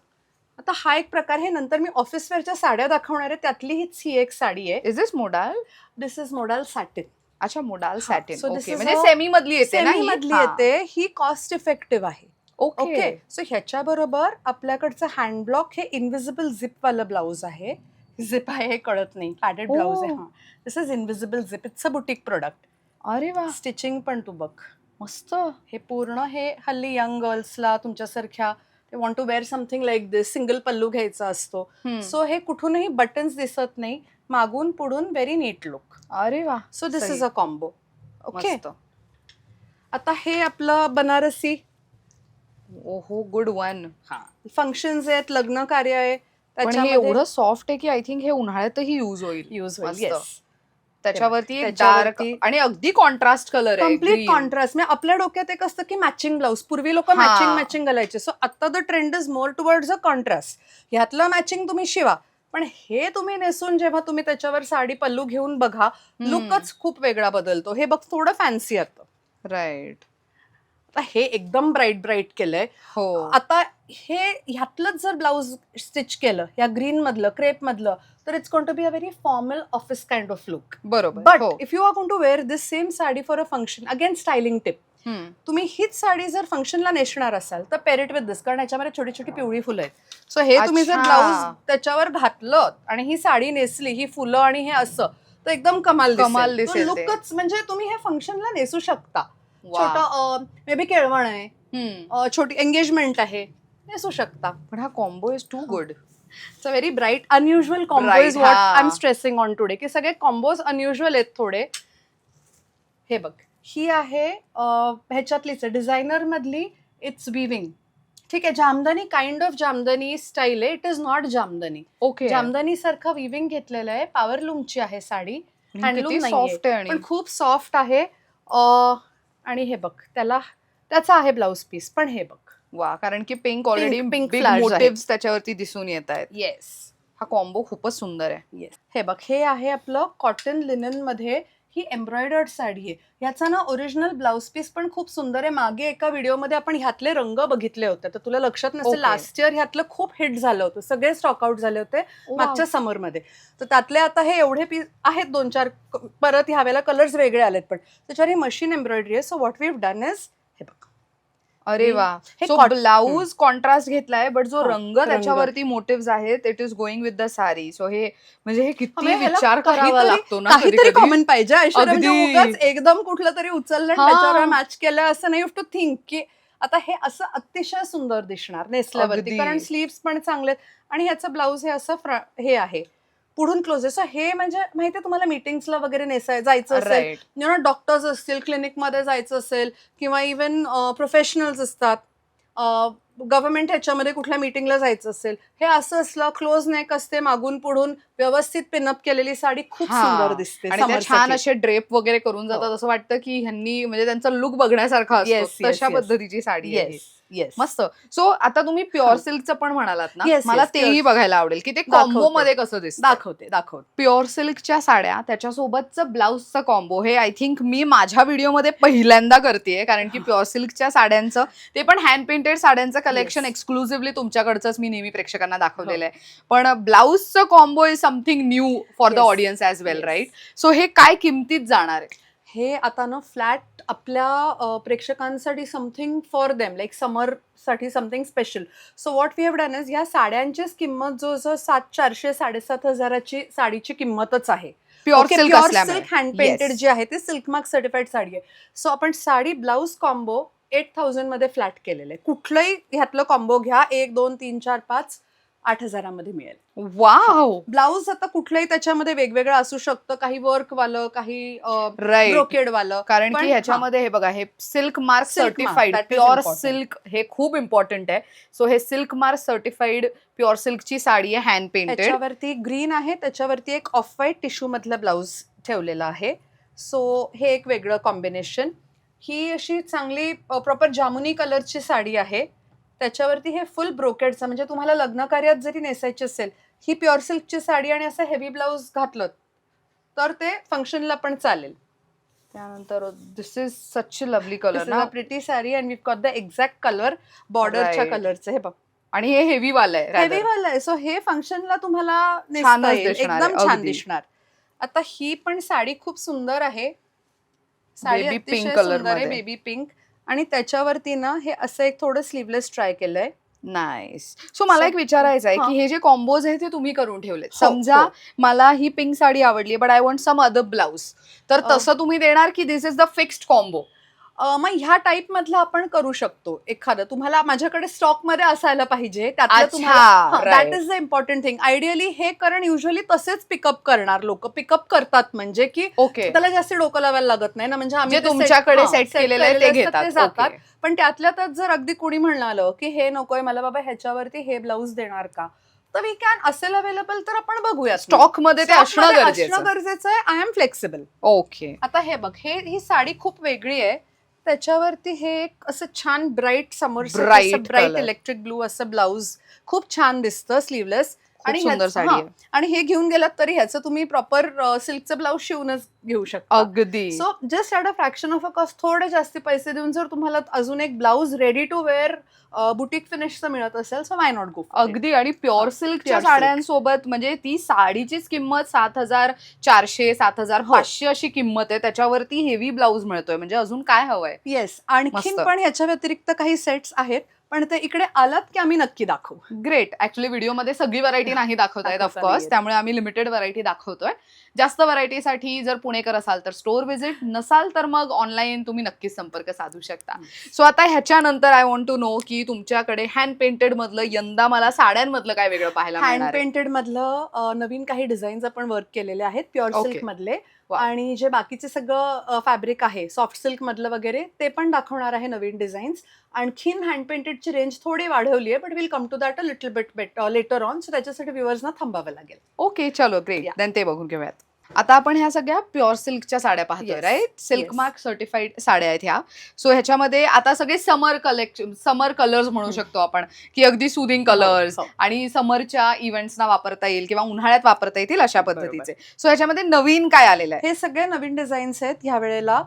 आता हा एक प्रकार आहे. नंतर मी ऑफिस वेअरच्या साड्या दाखवणार आहे, त्यातली हीच ही एक साडी आहे. Is this modal? This is modal satin. अच्छा, modal satin. So this okay, is म्हणजे a- सेमी मधली येते ना सेमी मधली येते. ही कॉस्ट इफेक्टिव्ह आहे. ओके. सो ह्याच्या बरोबर आपल्याकडचं हँड ब्लॉक हे इनविजिबल झिप वालं ब्लाउज आहे. झिप आहे हे कळत नाही, पॅडेड ब्लाउज आहे. This is invisible zip. It's a boutique product. अरे वा, स्टिचिंग पण तू बघ मस्त. हे पूर्ण हे हल्ली यंग गर्ल्सला तुमच्यासारख्या ते want to wear something like this, single pallu घ्यायचा असतो. सो हे कुठूनही बटन्स दिसत नाही, मागून पुढून व्हेरी नीट लुक. अरे वा, सो दिस सही. Is a combo. ओके, मस्त. आता हे आपलं बनारसी ओहो, गुड वन. फंक्शन्स आहेत, लग्न कार्य आहे, पण हे त्याच्यामध्ये एवढं सॉफ्ट आहे की आय थिंक हे उन्हाळ्यातही यूज होईल. यूज होईल. मस्त. येस, त्याच्यावरती एक डार्क त्याच्यावरती- आणि अगदी कॉन्ट्रास्ट कलर आहे. Complete green. कॉन्ट्रास्ट. म्हणजे आपल्या डोक्यात एक असतं की मॅचिंग ब्लाऊज, पूर्वी लोक मॅचिंग घालायचे. सो आता the trend is more towards a contrast. ह्यातलं मॅचिंग तुम्ही शिवा, पण हे तुम्ही नेसून जेव्हा तुम्ही त्याच्यावर साडी पल्लू घेऊन बघा, लुकच खूप वेगळा बदलतो. हे बघ थोडं फॅन्सी येतं. राईट. आता हे एकदम ब्राईट केलंय. हो. आता हे ह्यातलंच जर ब्लाऊज स्टिच केलं या ग्रीन मधलं, क्रेप मधलं, तर it's going to be a very formal office kind of look. बरोबर. But if you are going to wear this same sari for a function, again styling tip, तुम्ही हीच साडी जर फंक्शनला नेसणार असाल तर पेर इट विथ दिस, कारण याच्यामध्ये छोटी छोटी पिवळी फुलं आहेत. सो हे तुम्ही जर अच्छा. ब्लाऊज त्याच्यावर घातलं आणि ही साडी नेसली, ही फुलं आणि हे असं, तर एकदम कमाल दिसेल ते. लुकच. म्हणजे तुम्ही हे फंक्शनला नेसू शकता. वा. छोटं मे बी केळवण आहे, छोटी एंगेजमेंट आहे, नेसू शकता. पण हा combo is too good. It's a very bright unusual combo Bright, is what हा. I am stressing on today, की सगळे कॉम्बोज अनयुज्युअल आहेत थोडे. हे बघ, ही आहे ह्याच्यातलीच डिझायनर मधली. It's weaving. ठीक आहे, Jamdani kind of Jamdani style आहे. It is not Jamdani. Okay. Jamdani सारखं विविंग घेतलेलं आहे. पॉवरलूमची आहे साडी. हँडलूम किती नाहीये, सॉफ्ट आहे आणि पण खूप सॉफ्ट आहे. आणि हे बघ, त्याचा आहे ब्लाउज पीस, पण हे बघ. वा, कारण की pink already pink big flowers motifs त्याच्यावरती दिसून येत आहेत. येस. हा कॉम्बो खूपच सुंदर आहे. येस, हे बघ, हे आहे आपलं कॉटन लिनन मध्ये. ही एम्ब्रॉयडर्ड साडी आहे. ह्याचा ना ओरिजिनल ब्लाउज पीस पण खूप सुंदर आहे. मागे एका व्हिडिओमध्ये आपण ह्यातले रंग बघितले होते, तर तुला लक्षात नसेल, Okay. लास्ट इयर ह्यातलं खूप हिट झालं होतं, सगळे स्टॉक आउट झाले होते Wow. मागच्या समरमध्ये. तर त्यातले आता हे एवढे पीस आहेत, 2-4 परत ह्या वेळेला कलर्स वेगळे आलेत, पण त्याच्यावर ही मशीन एम्ब्रॉयडरी आहे. So what we have done is, हे बघ, अरे वा. हे सो cotton- ब्लाऊज कॉन्ट्रास्ट घेतलाय, बट जो हा, रंग त्याच्यावरती मोटिव्स आहेत it is going with the sari. So हे म्हणजे हे किती म्हणजे ह्याला विचार करावा काहीतरी- लागतो ना काहीतरी कधी-कधी. कॉमन पाहिजे. ऐश्वर्या, म्हणजे अगदी. उगाच एकदम कुठलं तरी उचललं आणि हा. त्याच्यावर मॅच केलं असं नाही. यू टू थिंक की आता हे असं अतिशय सुंदर दिसणार नेसल्यावरती, अगदी. कारण स्लीव्स पण चांगले आहेत आणि ह्याचं ब्लाऊज हे असं हे आहे, पुढून क्लोज आहे. सो हे म्हणजे माहितीये तुम्हाला, मीटिंग्सला वगैरे जायचं असेल, राईट. यु नो, डॉक्टर्स असतील, क्लिनिकमध्ये जायचं असेल, किंवा इव्हन प्रोफेशनल्स असतात, गव्हर्नमेंट ह्याच्यामध्ये कुठल्या मीटिंगला जायचं असेल, हे असं असलं, क्लोज नेक असते, मागून पुढून व्यवस्थित पिनअप केलेली साडी खूप सुंदर दिसते. आणि त्या समरसाठी. छान असे ड्रेप वगैरे करून जातात, असं वाटतं की ह्यांनी म्हणजे त्यांचा लुक बघण्यासारखा Yes, असतो. yes, तशा yes. पद्धतीची साडी आहे. Yes yes. मस्त. सो आता तुम्ही प्युअर सिल्कचं पण म्हणालात ना, Yes, मला yes, तेही pure. बघायला आवडेल की ते दाखवते. कॉम्बो मध्ये कसं दिसतं. दाखवते. प्युअर सिल्कच्या साड्या त्याच्यासोबतचं ब्लाऊजचं कॉम्बो हे आय थिंक मी माझ्या व्हिडिओमध्ये पहिल्यांदा करतेय, कारण की प्युअर सिल्कच्या साड्यांचं, ते पण हँड पेंटेड साड्यांचं कलेक्शन Yes. एक्सक्लुझिव्हली तुमच्याकडचंच मी नेहमी प्रेक्षकांना दाखवलेलं आहे. पण ब्लाऊजचं combo is something new for the Yes. Audience as well, Yes. Right? So हे काय किमतीत जाणार आहे? हे आता ना फ्लॅट आपल्या प्रेक्षकांसाठी समथिंग फॉर देम, लाईक समरसाठी something special. So what we have done is, ह्या साड्यांचीच किंमत जो 7,400 7,500 साडीची किंमतच आहे. Pure silk silk hand painted जी आहे ती सिल्क मार्क सर्टिफाईड साडी आहे. सो आपण साडी ब्लाऊज कॉम्बो 8,000 मध्ये फ्लॅट केलेलं आहे. कुठलंही ह्यातलं कॉम्बो घ्या, 1, 2, 3, 4, 5, 8,000मध्ये मिळेल. वाव. ब्लाऊज आता कुठलंही त्याच्यामध्ये वेगवेगळं असू शकतं, काही वर्क वालं, काही राईट. ब्रोकेड वालं. कारण पण की ह्याच्यामध्ये हे बघा, हे silk mark Silk mark, certified that is pure important. Silk, हे खूप इम्पॉर्टंट आहे. सो हे सिल्क मार्क सर्टिफाईड प्युअर सिल्कची साडी आहे, हँड पेंटेड. त्याच्यावरती ग्रीन आहे, त्याच्यावरती एक ऑफ व्हाईट टिश्यू मधलं ब्लाऊज ठेवलेलं आहे. सो हे एक वेगळं कॉम्बिनेशन. ही अशी चांगली प्रॉपर जामुनी कलरची साडी आहे. त्याच्यावरती हे फुल ब्रोकेडचं, म्हणजे तुम्हाला लग्न कार्यात जरी नेसायची असेल, ही प्युअर सिल्कची साडी आणि असं हेवी ब्लाऊज घातलं तर ते फंक्शनला पण चालेल. त्यानंतर this is such lovely colour ना. Pretty sari and we got the exact colour बॉर्डरच्या Right. कलरचं. हे बघ, आणि हे हेवी वाला आहे rather. हेवी वाला आहे. सो हे फंक्शनला तुम्हाला नेसता छानच येईल, दिसणार आहे, एकदम छान अगदी. दिसणार. आता ही पण साडी खूप सुंदर आहे. साडी Baby अतिशय pink color सुंदर आहे, मध्ये. Baby pink. आणि त्याच्यावरती ना हे असं एक थोडं स्लीवलेस ट्राय केलंय. नाईस. सो मला So, एक विचारायचं आहे हा. की हे जे कॉम्बोज आहे ते तुम्ही करून ठेवलेत. हो, समजा हो. मला ही पिंक साडी आवडली, but I want some other blouse, तर तसं तुम्ही देणार की this is the fixed combo? मग ह्या टाईप मधलं आपण करू शकतो एखादं. तुम्हाला माझ्याकडे स्टॉक मध्ये असायला पाहिजे, त्यातलं तुम्हाला that right. Is the important thing. Ideally हे कारण युजली तसेच पिकअप करणार लोक, पिकअप करतात, म्हणजे की ओके, त्याला जास्त डोकं लावायला लागत नाही ना. म्हणजे आम्ही जे ते तुमच्याकडे set सेट केलेलं आहे ते असतात, घेतात. ते जातात. Okay. पण त्यातल्या त्यात जर अगदी कोणी म्हणालं की हे नकोय मला बाबा, ह्याच्यावरती हे ब्लाऊज देणार का, तर वी कॅन असेल अवेलेबल, तर आपण बघूया. स्टॉक मध्ये ते असणं गरजेचं. गरजेचं आहे. I am flexible. ओके. आता हे बघ, ही साडी खूप वेगळी आहे. त्याच्यावरती हे एक असं छान ब्राईट समर Bright bright color. Electric blue असं ब्लाऊज खूप छान दिसतं, स्लीवलेस. खूप सुंदर साडी आहे. आणि हे घेऊन गेलात तरी ह्याचं तुम्ही प्रॉपर सिल्कचं ब्लाऊज शिवूनच घेऊ शकता. अगदी. So just at a fraction of a cost, थोडे जास्त पैसे देऊन जर तुम्हाला अजून एक blouse ready to wear boutique फिनिशचं मिळत असेल, सो वाय नॉट गो. अगदी. आणि प्युअर सिल्कच्या pure silk. साड्यांसोबत म्हणजे ती साडीचीच किंमत 7,400 7,500 अशी किंमत आहे, त्याच्यावरती हेवी ब्लाऊज मिळतोय, म्हणजे अजून काय हवंय? येस. आणखीन मस्त. पण ह्याच्या व्यतिरिक्त काही सेट्स आहेत, पण ते इकडे आलात की आम्ही नक्की दाखवू. ग्रेट. ऍक्च्युली व्हिडिओमध्ये सगळी व्हरायटी नाही दाखवतायत दाखवता ऑफकोर्स, नाहीये. त्यामुळे आम्ही लिमिटेड व्हरायटी दाखवतोय. जास्त व्हरायटीसाठी जर पुणेकर असाल तर स्टोअर व्हिजिट, नसाल तर मग ऑनलाईन तुम्ही नक्कीच संपर्क साधू शकता. सो आता ह्याच्यानंतर आय वॉन्ट टू नो की तुमच्याकडे हँड पेंटेड मधलं यंदा मला साड्यांमधलं काय वेगळं पाहायला हँड मिळणार आहे? पेंटेड मधलं नवीन काही डिझाईन्स आपण वर्क केलेले आहेत, प्युअर Okay. सिल्क मधले. Wow. आणि जे बाकीचे सगळं फॅब्रिक आहे सॉफ्ट सिल्क मधलं वगैरे, ते पण दाखवणार आहे नवीन डिझाईन्स. आणखीन हँड पेंटेडची रेंज थोडी वाढवली आहे, but will come to that a little bit later on. So त्याच्यासाठी व्ह्युअर्सना थांबावं लागेल. ओके, चलो ग्रेट. Yeah. देन ते बघून घेऊयात. आता आपण ह्या सगळ्या प्युअर सिल्कच्या साड्या पाहतोय, Yes. Right? Silk Yes. Mark certified साड्या आहेत ह्या. सो ह्याच्यामध्ये आता सगळे समर कलर्स म्हणू शकतो आपण, की अगदी सुदिंग कलर्स हो. आणि समरच्या इव्हेंट्सना वापरता येईल किंवा उन्हाळ्यात वापरता येतील अशा बरोबर. पद्धतीचे. सो ह्याच्यामध्ये नवीन काय आलेलं आहे? हे सगळे नवीन डिझाईन्स आहेत ह्या वेळेला.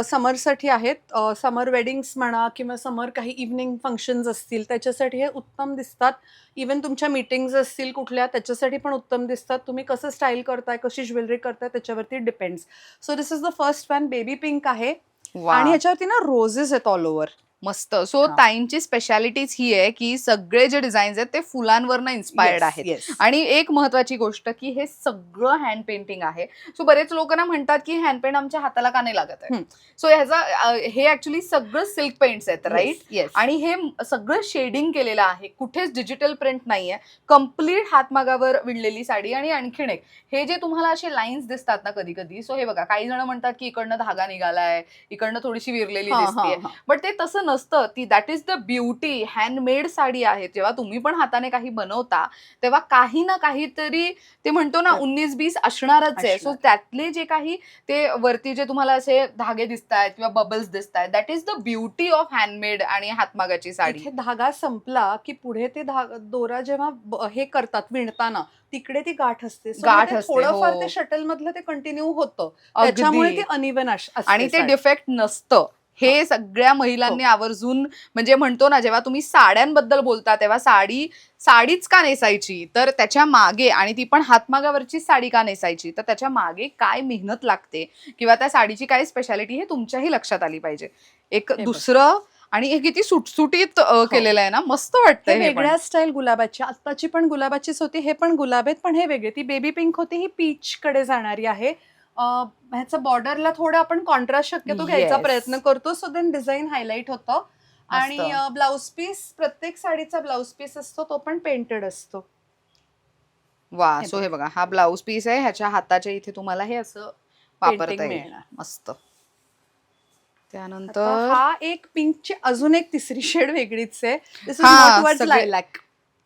समरसाठी आहेत. समर वेडिंग्स म्हणा किंवा समर काही इव्हनिंग फंक्शन्स असतील त्याच्यासाठी हे उत्तम दिसतात. इवन तुमच्या मीटिंग्स असतील कुठल्या, त्याच्यासाठी पण उत्तम दिसतात. तुम्ही कसं स्टाईल करताय, कशी ज्वेलरी करताय, त्याच्यावरती depends. So this is the first one. Baby pink आहे वा, आणि ह्याच्यावरती ना रोजेस आहेत ऑल ओव्हर. मस्त. सो हा. ताईंची स्पेशालिटीज ही आहे की सगळे जे डिझाईन्स आहेत ते फुलांवरनं इन्स्पायर्ड आहेत. आणि एक महत्वाची गोष्ट की हे सगळं हँड पेंटिंग आहे. सो बरेच लोक ना म्हणतात की हँड पेंट आमच्या हाताला का नाही लागत आहे. सो ह्याचा हे ऍक्च्युली सगळं सिल्क पेंट्स आहेत, राईट? येस. आणि हे सगळं शेडिंग केलेलं आहे, कुठेच डिजिटल प्रिंट नाहीये, कम्प्लीट हातमागावर विणलेली साडी. आणि आणखीन एक, हे जे तुम्हाला असे लाईन्स दिसतात ना कधी कधी, सो हे बघा, काही जण म्हणतात की इकडनं धागा निघालाय, इकडनं थोडीशी विरलेली दिसते, बट ते तसं नसतं. ती that is the beauty. Handmade sari आहे. जेव्हा तुम्ही पण हाताने काही बनवता तेव्हा काही ना काहीतरी ते म्हणतो ना 19-20 असणारच आहे. सो त्यातले जे काही ते वरती जे तुम्हाला असे धागे दिसतायत किंवा बबल्स दिसतायत, that is the beauty of handmade आणि हातमागाची साडी. इथे धागा संपला की पुढे ते दोरा जेव्हा हे करतात विणताना, तिकडे ती गाठ असते. गाठ असते, थोडंफार हो. ते शटल मधलं ते कंटिन्यू होतं, त्याच्यामुळे अगदी. ते अनइव्हन असते. आणि ते डिफेक्ट नसतं. हे सगळ्या महिलांनी आवर्जून, म्हणजे म्हणतो ना, जेव्हा तुम्ही साड्यांबद्दल बोलता तेव्हा साडीच का नेसायची, तर त्याच्या मागे, आणि ती पण हातमागावरची साडी का नेसायची, तर त्याच्या मागे काय मेहनत लागते किंवा त्या साडीची काय स्पेशालिटी हे तुमच्याही लक्षात आली पाहिजे. एक दुसरं, आणि हे किती सुटसुटीत केलेलं आहे ना, मस्त वाटतंय. हे वेगळ्या स्टाईल गुलाबाची, आत्ताची पण गुलाबाचीच होती, हे पण गुलाब आहेत, पण हे वेगळे. ती बेबी पिंक होती, ही पीच कडे जाणारी आहे. ह्याचा बॉर्डरला थोडं आपण कॉन्ट्रास्ट शक्यतो घ्यायचा Yes. प्रयत्न करतो, सो देन डिझाईन हायलाइट होतं. आणि ब्लाउज पीस, प्रत्येक साडीचा ब्लाउज पीस असतो तो पण पेंटेड असतो. वा. हे सो हे बघा, हा ब्लाउज पीस आहे. ह्याच्या हाताच्या इथे तुम्हाला हे असं वापरता पेंटिंग येईल. मिळणार. मस्त. आता त्यानंतर हा एक पिंकची अजून एक तिसरी शेड वेगळीच आहे. दिस इज हा, नॉट टुवर्ड्स सगळे- लायलॅक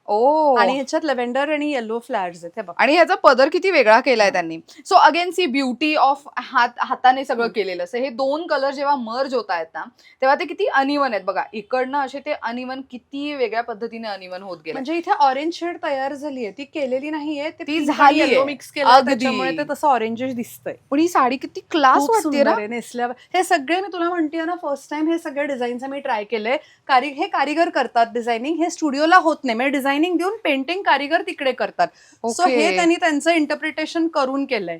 ओ. आणि ह्याच्यात लेव्हेंडर आणि येलो फ्लॅवर्स आहेत. हे बघ, आणि ह्याचा पदर किती वेगळा केलाय त्यांनी. So again see beauty of हाताने सगळं केलेलं असं. हे दोन कलर जेव्हा मर्ज होत आहेत ना, तेव्हा ते किती अनइवन आहेत बघा. इकडनं असे ते अनइवन किती वेगळ्या पद्धतीने अनइवन होत गेले. म्हणजे इथे ऑरेंज शेड तयार झालीये, ती केलेली नाहीये, ती झालीये. येलो मिक्स केलं अगदी. त्याच्यामुळे ते तसं ऑरेंजिश दिसतंय. पण ही साडी किती क्लास खूप वाटते सुंदर ना. आहे नेसल्यावर. हे सगळे मी तुला म्हणतेय ना, फर्स्ट टाइम हे सगळे डिझाईन्स मी ट्राय केले. हे कारिगर करतात डिझायनिंग, हे स्टुडिओला होत नाही. म्हणजे डिझायनिंग देऊन पेंटिंग कारिगर तिकडे करतात. So Okay. हे त्यांनी त्यांचं इंटरप्रिटेशन करून केलंय.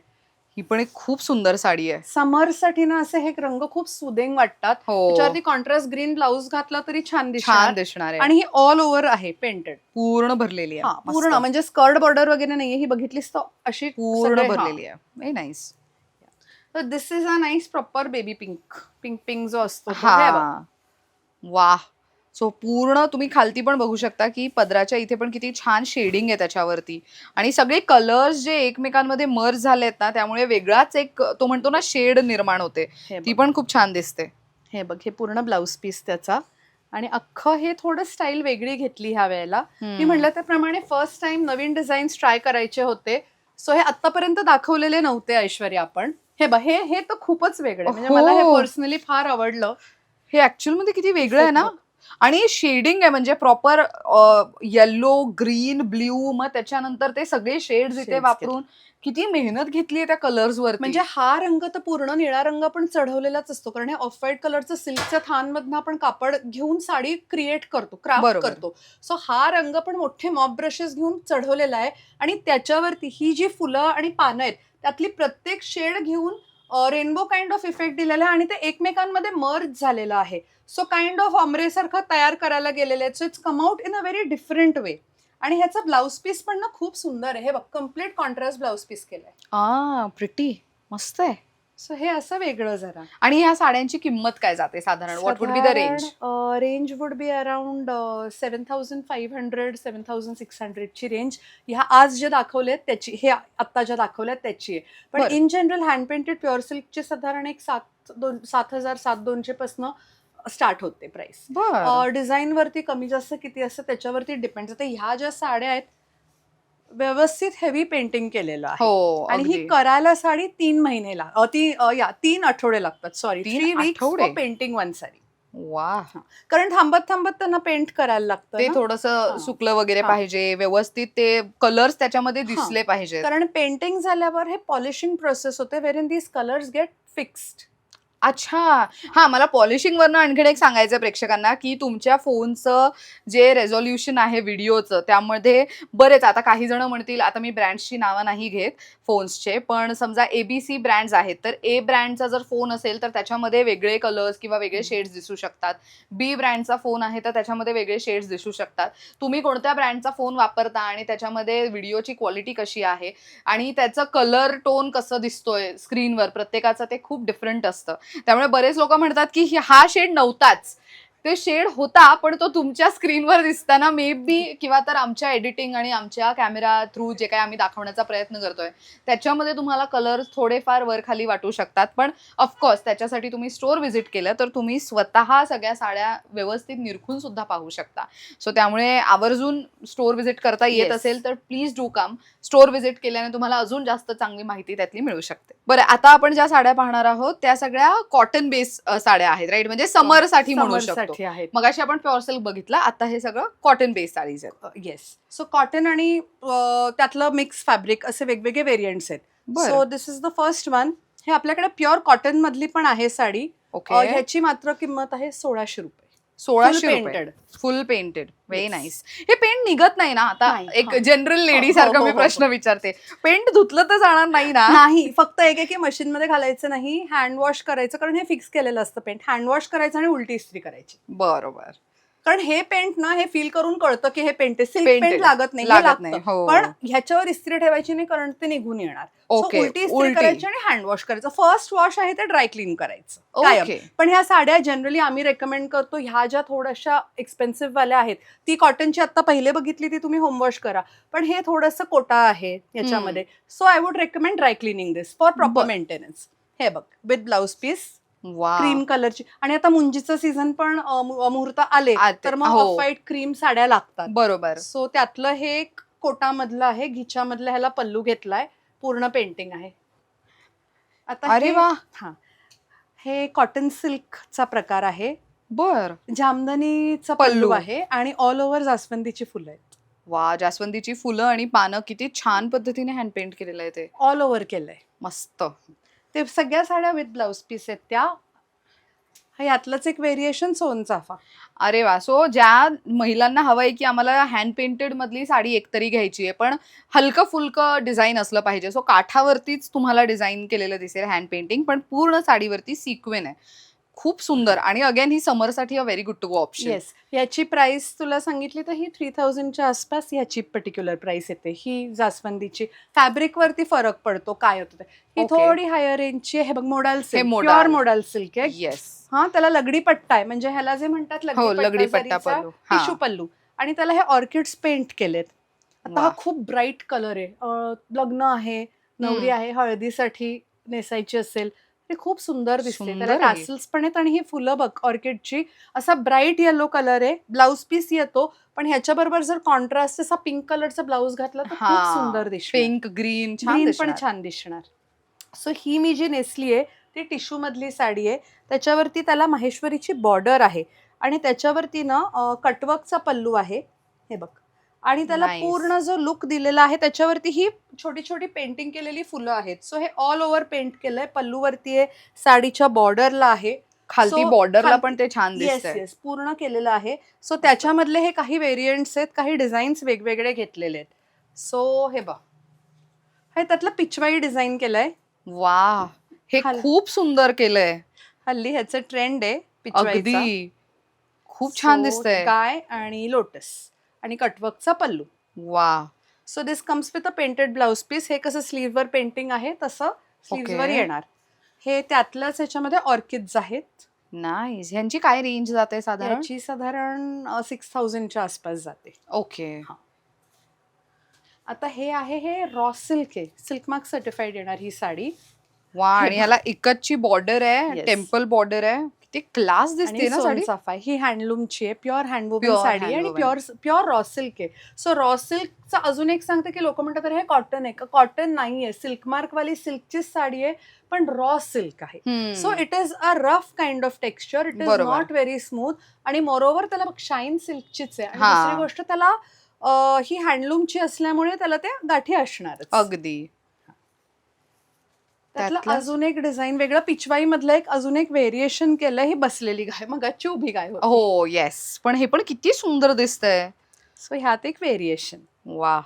ही पण एक खूप सुंदर साडी आहे. समर साठी ना असे हे रंग खूप सुदेंग वाटतात. हो. त्याच्यावरती कॉन्ट्रास्ट ग्रीन ब्लाऊज घातला तरी छान छान दिसणार. दिसणार आहे. आणि ही ऑल ओव्हर आहे पेंटेड, पूर्ण भरलेली आहे. पूर्ण. मस्त. म्हणजे स्कर्ट बॉर्डर वगैरे नाहीये, ही बघितलीस तर अशी पूर्ण सगळे, भरलेली आहे. Very nice. तर this is a nice proper baby pink. Pink pink जो असतो तो. हे बघ. हा. वा. सो पूर्ण तुम्ही खालती पण बघू शकता की पदराच्या इथे पण किती छान शेडिंग आहे त्याच्यावरती. आणि सगळे कलर्स जे एकमेकांमध्ये मर्ज झालेत ना, त्यामुळे वेगळाच एक तो म्हणतो ना शेड निर्माण होते. हे ती बघ. पण खूप छान दिसते. हे बघ, हे पूर्ण ब्लाऊज पीस त्याचा. आणि अख्खं हे थोडं स्टाईल वेगळी घेतली ह्या वेळेला. मी म्हटलं त्याप्रमाणे फर्स्ट टाइम नवीन डिझाईन्स ट्राय करायचे होते. सो हे आतापर्यंत दाखवलेले नव्हते ऐश्वर्या आपण. हे बघ, हे तर खूपच वेगळं आहे. म्हणजे मला हे हो. पर्सनली फार आवडलं. हे ऍक्च्युअल मध्ये किती वेगळं आहे ना. बघ. आणि शेडिंग आहे म्हणजे प्रॉपर येलो, ग्रीन, ब्ल्यू, मग त्याच्यानंतर ते सगळे शेड्स इथे Shades वापरून किती मेहनत घेतली आहे त्या कलर्स वरती. म्हणजे हा रंग तर पूर्ण निळा रंग पण चढवलेलाच असतो, कारण हे ऑफ व्हाईट कलरचं सिल्कच्या थानमधनं आपण कापड घेऊन साडी क्रिएट करतो, क्राफ्ट बरोबर. करतो. सो हा रंग पण मोठे मॉप ब्रशेस घेऊन चढवलेला आहे. आणि त्याच्यावरती ही जी फुलं आणि पानं आहेत त्यातली प्रत्येक शेड घेऊन रेनबो काइंड ऑफ इफेक्ट दिलेला आहे आणि ते एकमेकांमध्ये मर्ज झालेलं आहे. सो काइंड ऑफ ऑम्ब्रे सारखं तयार करायला गेलेले आहेत. So it's come out in a very different वे. आणि ह्याचा ब्लाऊज पीस पण ना खूप सुंदर आहे. हे बघ, कम्प्लीट कॉन्ट्रास्ट ब्लाऊज पीस केलाय. प्रिटी मस्त आहे. सो हे असं वेगळं जरा. आणि ह्या साड्यांची किंमत काय जाते साधारण? What would be the range? Range would be around 7,500 7,600 ची रेंज. ह्या आज जे दाखवलेत त्याची, हे आता ज्या दाखवल्यात त्याची आहे. पण बरं. In general hand painted pure सिल्कचे साधारण एक 7,000 7,200 पासून स्टार्ट होते प्राइस. डिझाईन वरती कमी जास्त किती असतं त्याच्यावरती डिपेंड. आता ह्या ज्या साड्या आहेत व्यवस्थित हेवी पेंटिंग केलेलं आहे. हो. आणि ही अगदी. करायला साडी 3 महिने 3 आठवडे लागतात. सॉरी, 3 3 वीक्स आठवडे? Painting one sari. वा. कारण थांबत थांबत त्यांना पेंट करायला लागतं ते ना. थोडस हा. सुकलं वगैरे हा. पाहिजे, व्यवस्थित ते कलर्स त्याच्यामध्ये दिसले पाहिजेत. कारण पेंटिंग झाल्यावर हे पॉलिशिंग प्रोसेस होते, where in these colours get fixed. अच्छा. हा, मला पॉलिशिंग वरनं आणखीन एक सांगायचं प्रेक्षकांना की तुमच्या फोनचं जे रेझोल्युशन आहे व्हिडिओचं, त्यामध्ये बरेच, आता काही जण म्हणतील, आता मी ब्रँड्सची नावं नाही घेत फोन्सचे, पण समजा ABC ब्रँड्स आहेत, तर A ब्रँडचा जर फोन असेल तर त्याच्यामध्ये वेगळे कलर्स किंवा वेगळे शेड्स दिसू शकतात. B ब्रँडचा फोन आहे तर त्याच्यामध्ये वेगळे शेड्स दिसू शकतात. तुम्ही कोणत्या ब्रँडचा फोन वापरता आणि त्याच्यामध्ये व्हिडिओची क्वालिटी कशी आहे आणि त्याचं कलर टोन कसं दिसतोय स्क्रीनवर, प्रत्येकाचं ते खूप डिफरंट असतं. त्यामुळे बरेच लोक म्हणतात की हा शेड नव्हताच, ते शेड होता, पण तो तुमच्या स्क्रीनवर दिसताना मे बी, किंवा तर आमच्या एडिटिंग आणि आमच्या कॅमेरा थ्रू जे काही आम्ही दाखवण्याचा प्रयत्न करतोय त्याच्यामध्ये तुम्हाला कलर थोडेफार वर खाली वाटू शकतात. पण ऑफकोर्स त्याच्यासाठी तुम्ही स्टोअर व्हिजिट केलं तर तुम्ही स्वतः सगळ्या साड्या व्यवस्थित निरखून सुद्धा पाहू शकता. सो त्यामुळे आवर्जून स्टोअर व्हिजिट करता येत Yes. असेल तर please do come. Store visit केल्याने तुम्हाला अजून जास्त चांगली माहिती त्यातली मिळू शकते. बरं, आता आपण ज्या साड्या पाहणार आहोत त्या सगळ्या कॉटन बेस साड्या आहेत, राईट? म्हणजे समर साठी म्हणू शकतो. आहेत. मगाशी आपण प्युअर सिल्क बघितला, आता हे सगळं कॉटन बेस साडीज आहेत. येस. सो कॉटन आणि त्यातलं मिक्स फॅब्रिक असे वेगवेगळे व्हेरियंट्स आहेत. बरं. So this is the first one. हे आपल्याकडे प्युअर कॉटन मधली पण आहे साडी. ओके. ह्याची मात्र किंमत आहे 1,600 रुपये. 1,600 painted. फुल पेंटेड. Very Yes. नाईस. हे पेंट निघत नाही ना आता? नाही. एक हा. जनरल लेडी हो, सारखा हो, मी हो, प्रश्न विचारते, पेंट धुतलं तर जाणार नाही ना? नाही, फक्त एक की मशीन मध्ये घालायचं नाही, हँड वॉश करायचं, कारण हे फिक्स केलेलं असतं पेंट. हँड वॉश करायचं आणि उलटी इस्त्री करायची. बरोबर. कारण हे पेंट ना हे फील करून कळतं की हे पेंट आहे. सिल्क Paint पेंट आहे. लागत नाही, हे लागत नाही, लागतं. हो. पण ह्याच्यावर इस्त्री ठेवायची नाही कारण ते निघून येणार. So, ओके, उलटी इस्त्री उलटी. करायची आणि हँड वॉश करायचं. फर्स्ट वॉश आहे ते ड्राय क्लीन करायचं कायम. ओके. पण ह्या साड्या जनरली आम्ही रेकमेंड करतो, ह्या ज्या थोड्याशा एक्सपेन्सिव्ह वाल्या आहेत, ती कॉटनची आता पहिले बघितली ती तुम्ही होम वॉश करा. पण हे थोडंसं कोटा आहे याच्यामध्ये. So I would recommend dry cleaning this for proper maintenance. हे बघ विथ ब्लाउज पीस वा. क्रीम कलरची. आणि आता मुंजीचं सीझन पण मुहूर्त आले तर मग हो. ऑफ व्हाईट क्रीम साड्या लागतात. बरोबर. सो त्यातलं हे एक कोटामधलं आहे, घिच्यामधलं. ह्याला पल्लू घेतलाय, पूर्ण पेंटिंग आहे. आता अरे वा. हा हे कॉटन सिल्कचा प्रकार आहे. बर. जामदानीचा पल्लू. पल्लू आहे आणि ऑल ओव्हर जास्वंदीची फुलं आहेत. वा, जास्वंदीची फुलं आणि पानं किती छान पद्धतीने हँड पेंट केलेलं आहे ते. ऑल ओव्हर केलंय. मस्त. ते सगळ्या साड्या विथ ब्लाउज पीस आहेत त्या. यातलंच एक व्हेरिएशन सोनचाफा. अरे वा. सो ज्या महिलांना हवंय की आम्हाला हँड पेंटेड मधली साडी एकतरी घ्यायची आहे, पण हलकं फुलकं डिझाईन असलं पाहिजे. सो काठावरतीच तुम्हाला डिझाईन केलेलं दिसेल हँड पेंटिंग, पण पूर्ण साडीवरती सिक्वेन आहे. खूप सुंदर. आणि अगेन ही समरसाठी a very good to go option. Yes. याची प्राइस तुला सांगितली तर ही 3000च्या आसपास ह्याची पर्टिक्युलर प्राइस येते. ही जास्वंदीची. फॅब्रिक वरती फरक पडतो काय होतं ते. ही Okay. थोडी हायर रेंजची आहे. हे बघ modal silk, modal. Pure modal silk आहे. येस. हा त्याला लगडी पट्टा आहे, म्हणजे ह्याला जे म्हणतात हो, लगडी पट्टा पल्लू. हा. टिश्यू पल्लू. आणि त्याला हे ऑर्किड्स पेंट केलेत. आता वा. हा खूप ब्राईट कलर आहे. लग्न आहे, नवरी आहे, हळदीसाठी नेसायची असेल, ते खूप सुंदर दिसते. सुंदर त्याला आहे. टॅसल्स पण आहेत आणि ही फुलं बघ ऑर्किडची. असा ब्राईट येलो कलर आहे. ब्लाउज पीस येतो, पण ह्याच्या बरोबर जर कॉन्ट्रास्ट असा पिंक कलरचा ब्लाउज घातला तर खूप सुंदर दिसणार. पिंक ग्रीन छान ग्रीन पण दिसणार. छान दिसणार. सो ही मी जी नेसली आहे ती टिश्यू मधली साडी आहे. त्याच्यावरती त्याला माहेश्वरीची बॉर्डर आहे आणि त्याच्यावरती ना कटवर्कचा पल्लू आहे. हे बघ. आणि त्याला Nice. पूर्ण जो लुक दिलेला आहे त्याच्यावरती ही छोटी छोटी पेंटिंग केलेली फुलं आहेत. सो हे ऑल ओव्हर पेंट केलंय. पल्लूवरती आहे, साडीच्या बॉर्डरला आहे. खालती So, बॉर्डरला खालती- पण ते छान येस दिसतंय. येस पूर्ण केलेलं आहे. सो त्याच्यामधले हे काही व्हेरियंट्स आहेत, काही डिझाईन्स वेगवेगळे घेतलेले आहेत. सो हे बघ, हे त्यातलं पिचवाई डिझाईन केलंय. वा, हे खूप सुंदर केलंय. हल्ली ह्याचं ट्रेंड आहे पिचवाईचा. अगदी खूप छान So, दिसतंय. गाय आणि लोटस आणि कटवर्कचा पल्लू. वा. So this comes with a painted blouse piece. हे कसं स्लीव्हवर पेंटिंग आहे तसं स्लीव्हवर Okay. येणार. हे त्यातल्याच ह्याच्यामध्ये ऑर्किड्स आहेत. नाईस. ह्यांची काय रेंज जाते साधारण? याची साधारण 6000च्या आसपास जाते. ओके. आता हे आहे, हे रॉ सिल्क आहे. सिल्क मार्क सर्टिफाईड येणार ही साडी. वा. आणि ह्याला एकचची बॉर्डर आहे, Yes. टेम्पल बॉर्डर आहे. किती क्लास दिसते आणि ना साडी. सोनचाफा. ही हँडलूमची आहे, प्युअर हँडवूवन Pure साडी आहे आणि handwoven. प्युअर रॉ सिल्क आहे. सो रॉ सिल्कचा अजून एक सांगते की लोक म्हणतात अरे हे कॉटन आहे का? कॉटन नाहीये. सिल्क मार्क वाली सिल्कचीच साडी आहे, पण रॉ सिल्क आहे. Hmm. So it is a rough kind of texture. It is बरोबर. Not very smooth. आणि मोरोवर त्याला शाईन सिल्कचीच आहे. आणि हा. दुसरी गोष्ट त्याला ही हँडलूमची असल्यामुळे त्याला त्या गाठी असणारच. अगदी. त्यातलं त्यातलं- अजून एक डिझाईन वेगळं पिचवाई मधलं एक अजून एक व्हेरिएशन केलंय. ही बसलेली गाय, मग उभी गाय होती. हो, येस. पण हे पण किती सुंदर दिसतंय. सो ह्यात एक व्हेरिएशन. वा.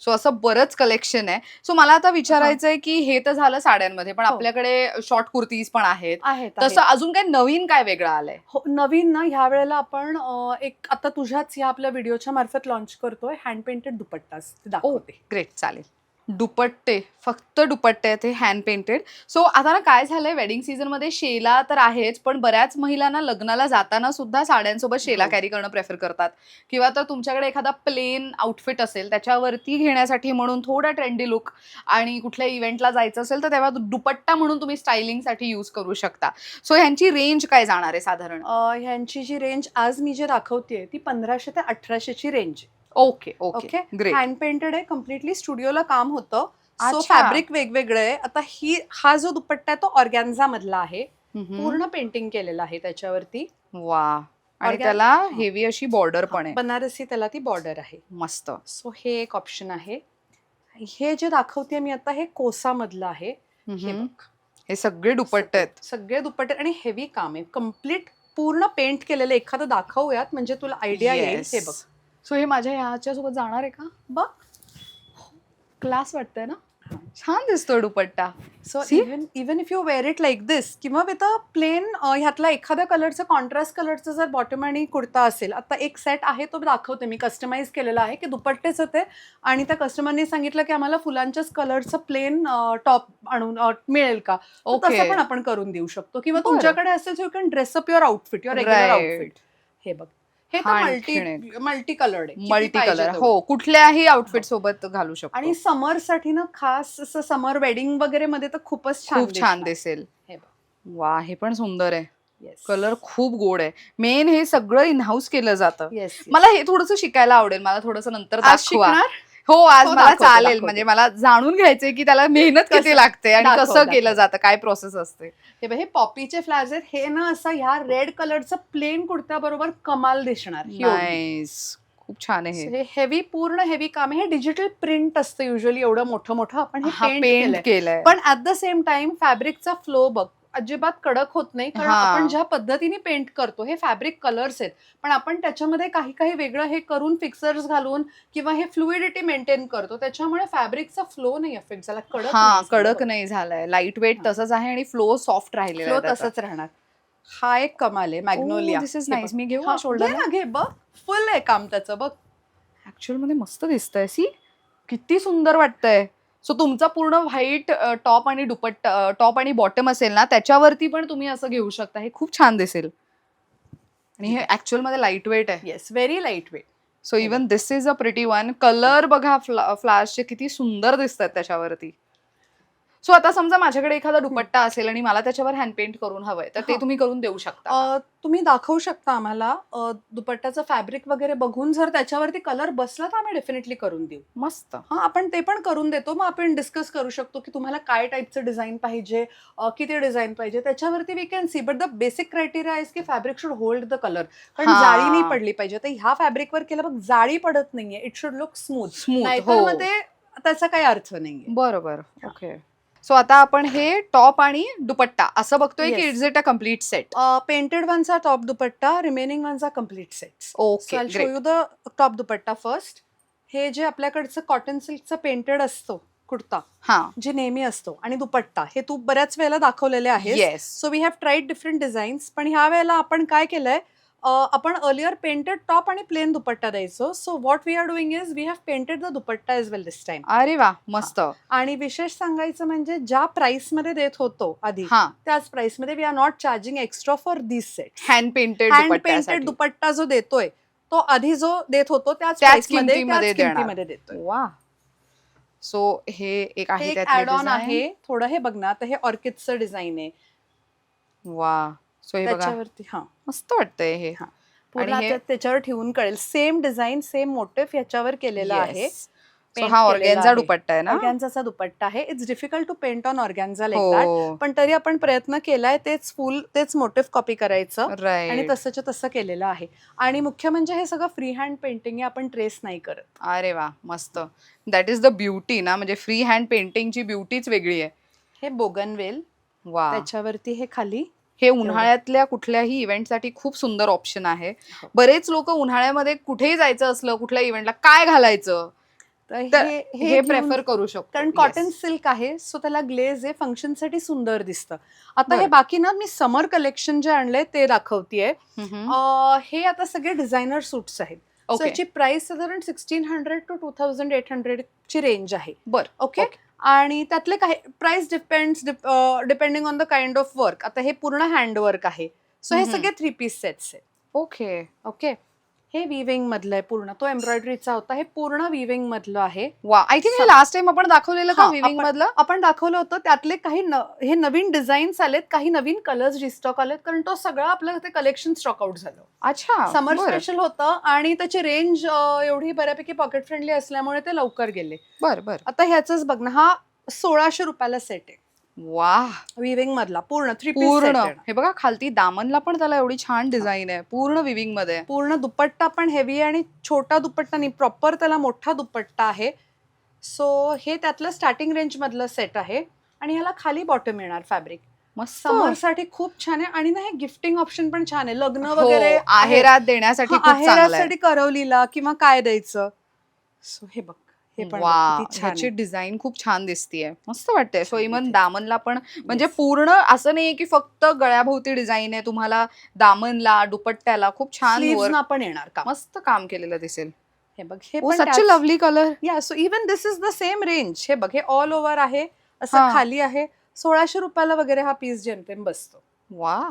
सो असं बरंच कलेक्शन आहे. सो मला आता विचारायचंय की हे तर झालं साड्यांमध्ये, पण हो. आपल्याकडे शॉर्ट कुर्तीज पण आहेत. आहेत तसं अजून काय नवीन काय वेगळं आलंय? हो, नवीन ना ह्या वेळेला आपण एक आता तुझ्याच ह्या आपल्या व्हिडिओच्या मार्फत लॉन्च करतोय हँड पेंटेड दुपट्टास. ते दाखवते. ग्रेट, चालेल. दुपट्टे, फक्त दुपट्टे आहेत हे हँड पेंटेड. सो आता ना काय झालंय, वेडिंग सीझन मध्ये शेला तर आहेच, पण बऱ्याच महिलांना लग्नाला जाताना सुद्धा साड्यांसोबत शेला हो. कॅरी करणं प्रेफर करतात. किंवा तर तुमच्याकडे एखादा प्लेन आउटफिट असेल त्याच्यावरती घेण्यासाठी म्हणून थोडा ट्रेंडी लुक आणि कुठल्या इव्हेंटला जायचं असेल तर तेव्हा दुपट्टा म्हणून तुम्ही स्टायलिंगसाठी यूज करू शकता. सो ह्यांची रेंज काय जाणार आहे साधारण? ह्यांची जी रेंज आज मी जे दाखवतेय ती 1500 ते 1800ची रेंज आहे. Okay okay. Okay, great. Hand painted आहे, कम्प्लिटली स्टुडिओला काम होतं. सो अच्छा. फॅब्रिक वेगवेगळं आहे. आता हा जो दुपट्टा आहे तो ऑर्गॅन्झा मधला आहे. पूर्ण पेंटिंग केलेलं आहे त्याच्यावरती. वा. आणि Organ- त्याला हा. हेवी अशी बॉर्डर पण आहे. बनारसी त्याला ती बॉर्डर आहे. मस्त. सो हे एक ऑप्शन आहे. हे जे दाखवते मी आता हे कोसा मधलं आहे. हे हम्म. बघ. हे सगळे दुपट्टे आहेत. सगळे दुपट्टे आणि हेवी काम आहे. कम्प्लीट पूर्ण पेंट केलेलं. एखादं दाखवूयात म्हणजे तुला आयडिया येईल. Yes. हे बघ. सो हे माझ्या ह्याच्या सोबत जाणार आहे का? बघ क्लास वाटतंय ना? छान दिसतोय dupatta. So See? Even if you wear it like this किंवा विथ अ प्लेन ह्यातला एखाद्या कलरचं कॉन्ट्रास्ट कलरचं जर बॉटम आणि कुर्ता असेल, आता एक सेट आहे तो दाखवते मी, कस्टमाइज केलेला आहे की दुपट्टेच होते आणि त्या कस्टमरने सांगितलं की आम्हाला फुलांच्याच कलरचं प्लेन टॉप आणून मिळेल का, तर Okay. तसं पण आपण करून देऊ शकतो. किंवा बरं. तुमच्याकडे असेल so you can dress up your outfit, your regular Right. Outfit. हे बघ, हे तर हा आणखीन मल्टी कलर्ड आहे, मल्टी कलर. हो, कुठल्याही आउटफिट सोबत घालू शकतो. आणि समर साठी ना खास असं समर वेडिंग वगैरे मध्ये तर खूपच खूप छान दिसणार. दिसेल. हे बघ. वा, हे पण सुंदर आहे. Yes. कलर खूप गोड आहे. मेन हे सगळं इन हाऊस केलं जातं. Yes, yes. मला हे थोडंसं शिकायला आवडेल. मला थोडंसं नंतर आज दाखवा. शिकणार? हो, आज हो, मला दाखवते, चालेल. दाखवते. म्हणजे मला जाणून घ्यायचंय की त्याला मेहनत किती कसं? लागते आणि दाखव, कसं केलं दाखव. जातं, काय प्रोसेस असते. हे बघ, हे पॉपीचे फ्लावर्स आहेत. हे ना असं ह्या रेड कलरचं प्लेन कुर्त्याबरोबर कमाल दिसणार. ही ओढणी. नाईस, खूप छान आहे So हे. हे पूर्ण हेवी काम आहे. हे डिजिटल प्रिंट असतं युजली, एवढं मोठं मोठं आपण हे हा पेंट पेंट केलंय. केलंय. पण ऍट द सेम टाइम फॅब्रिकचा फ्लो बघ, अजिबात कडक होत नाही, कारण हा. आपण ज्या पद्धतीने पेंट करतो हे फॅब्रिक कलर्स आहेत, पण आपण त्याच्यामध्ये काही काही वेगळं हे करून फिक्सर्स घालून किंवा हे फ्लुइडिटी मेंटेन करतो, त्याच्यामुळे फॅब्रिकचा फ्लो नाही अफेक्ट झाला, कडक हा, नाही झाला. कडक नाही झालाय. लाईट वेट हा. तसंच आहे आणि फ्लो सॉफ्ट राहिलेला फ्लो आहे त्याचा. तसंच राहणार. हा एक कमाल आहे मॅग्नोलिया. दिस इज हे नाईस. बघ. मी घेऊ हा, शोल्डर घे ना, घे बघ, फुल आहे काम त्याचं बघ. ऍक्च्युअल मध्ये मस्त दिसतंय. सी, किती सुंदर वाटतंय. सो तुमचा पूर्ण व्हाईट टॉप आणि दुपट्टा, टॉप आणि बॉटम असेल ना, त्याच्यावरती पण तुम्ही असं घेऊ शकता. हे खूप छान दिसेल आणि हे ऍक्च्युअल मध्ये लाईट वेट आहे. Yes, very light weight. So even this is a pretty one. Colour बघा फ्लावर्सचे किती सुंदर दिसतात त्याच्यावरती. सो आता समजा माझ्याकडे एखादा दुपट्टा असेल आणि मला त्याच्यावर हँड पेंट करून हवंय, तर ते हा. तुम्ही करून देऊ शकता का? तुम्ही दाखवू शकता आम्हाला दुपट्ट्याचं फॅब्रिक वगैरे बघून, जर त्याच्यावरती कलर बसला तर आम्ही डेफिनेटली करून देऊ. मस्त. हा, आपण ते पण करून देतो. मग आपण डिस्कस करू शकतो की तुम्हाला काय टाईपचं डिझाईन पाहिजे, किती डिझाईन पाहिजे, त्याच्यावरती we can see. But the basic criteria is की fabric should hold the colour, कारण हा. जाळी नाही पडली पाहिजे. तर ह्या फॅब्रिकवर केलं बघ, जाळी पडत नाहीये, it should look smooth. Smooth. नाहीतर हो, मग ते त्याचा काही अर्थ नाहीये. बरोबर. ओके. सो आता आपण हे टॉप आणि दुपट्टा असं बघतोय की Yes. It's it a complete set? Painted वनचा टॉप दुपट्टा, रिमेनिंग वनचा complete sets. Okay, show great. You the top dupatta first. हे जे आपल्याकडचं कॉटन सिल्कचं पेंटेड असतो कुर्ता, हा. जे नेहमी असतो, आणि दुपट्टा हे तू बऱ्याच वेळेला दाखवलेले आहे. Yes. So we have tried different designs, पण ह्या वेळेला आपण काय केलंय, आपण अर्लियर पेंटेड टॉप आणि प्लेन दुपट्टा द्यायचो. So what we are doing is we have painted the dupatta as well this time. अरे वा, मस्त. आणि विशेष सांगायचं म्हणजे ज्या प्राइस मध्ये देत होतो आधी, हा, त्याच प्राइस मध्ये we are not charging extra for this set. Hand painted hand दुपट्ट्यासाठी. पेंटेड दुपट्टा जो देतोय तो आधी जो देत होतो त्याच त्याच price मध्ये, किमतीमध्ये त्याच देणार. किमतीमध्ये देतोय. वा. सो हे एक हे आहे एक त्यातली ऍड ऑन design. आहे थोडं. हे बघ ना, आता हे ऑर्किडचं डिझाईन आहे वा. सो हे बघा, त्याच्यावरती. हा, मस्त वाटतंय हे. हा. पूर्ण आणि हे- आता त्याच्यावर ठेवून कळेल. सेम डिझाईन, सेम मोटिफ याच्यावर केलेला आहे. Yes. सो Paint हा केलेला ऑर्गॅन्झा आहे. दुपट्टा आहे ना? ऑर्गॅन्झाचा दुपट्टा आहे. It's difficult to paint on organza like that, हो, पण तरी आपण प्रयत्न केलाय तेच मोटिफ कॉपी करायचं आणि राईट. तसंच्या तसं केलेलं आहे. आणि मुख्य म्हणजे हे सगळं फ्री हँड पेंटिंग आहे, आपण ट्रेस नाही करत. अरे वा, मस्त. दॅट इज द ब्युटी ना, म्हणजे फ्री हँड पेंटिंगची ब्युटीच वेगळी आहे. हे बोगनवेल, वा. त्याच्यावरती हे खाली. हे उन्हाळ्यातल्या कुठल्याही इव्हेंटसाठी खूप सुंदर ऑप्शन आहे. हो. बरेच लोक उन्हाळ्यामध्ये कुठेही जायचं असलं, कुठल्या इव्हेंटला काय घालायचं, तर हे हे घेऊन- प्रेफर करू शकतो. कारण Yes. कॉटन सिल्क आहे, सो त्याला ग्लेज आहे, फंक्शन साठी सुंदर दिसतं. आता हे बरं. बाकी ना, मी समर कलेक्शन जे आणलंय ते दाखवतेय. हम्म. हे आता सगळे डिझायनर सूट्स आहेत. So Okay. याची प्राइस साधारण 1600 to 2800 ची रेंज आहे. बरं. ओके. आणि त्यातले काही price depending on the kind of work. आता हे पूर्ण हँडवर्क आहे, सो हे हम्म. सगळे 3 पीस सेट्स आहेत. ओके. ओके. हे विविंग मधलं आहे पूर्ण, तो एम्ब्रॉयडरीचा होता, हे पूर्ण विविंग मधलं आहे. वा. आय थिंक हे लास्ट टाइम आपण दाखवलेलं का हा, विविंग मधलं? आपण दाखवलं होतं. त्यातले काही हे नवीन डिझाईन्स आलेत, काही नवीन कलर्स रिस्टॉक आलेत, कारण तो सगळं आपलं ते कलेक्शन स्टॉक आउट झालं. अच्छा. समर बरं. स्पेशल होतं आणि त्याची रेंज एवढी बऱ्यापैकी पॉकेट फ्रेंडली असल्यामुळे ते लवकर गेले. बर बर. आता ह्याच बघ ना, हा 1600 रुपयाला सेट आहे, वा. विविंग मधला पूर्ण 3 पीस पूर्ण सेट. हे बघा, खालती दामनला पण त्याला एवढी छान डिझाईन आहे, पूर्ण विविंग मध्ये. पूर्ण दुपट्टा पण हेवी आहे आणि छोटा दुपट्टा नाही, प्रॉपर त्याला मोठा दुपट्टा आहे. सो हे त्यातलं स्टार्टिंग रेंज मधलं सेट आहे आणि ह्याला खाली बॉटम येणार फॅब्रिक. मस्त. समर साठी खूप छान आहे. आणि ना, हे गिफ्टिंग ऑप्शन पण छान आहे. लग्न हो, वगैरे आहेरात देण्यासाठी खूप चांगलं आहे. आहेरासाठी करवलीला किंवा काय द्यायचं. सो हे बघ, हे पण वा, बघ किती छान ह्याची आहे. डिझाईन खूप छान दिसतीये, मस्त वाटते. सो छान इव्हन इथे. दामनला पण म्हणजे Yes. पूर्ण असं नाहीये की फक्त गळ्याभोवती डिझाईन आहे, तुम्हाला दामनला दुपट्ट्याला खूप छान Sleeves वर ना पण येणार काम. मस्त काम केलेलं दिसेल. हे बघ हे ओ पण सच अ लवली कलर. या so even this is the same range. हे बघ हे ऑल ओव्हर आहे, असं हा. खाली आहे. 1600 रुपयाला वगैरे हा पीस जेमतेम बसतो. वा.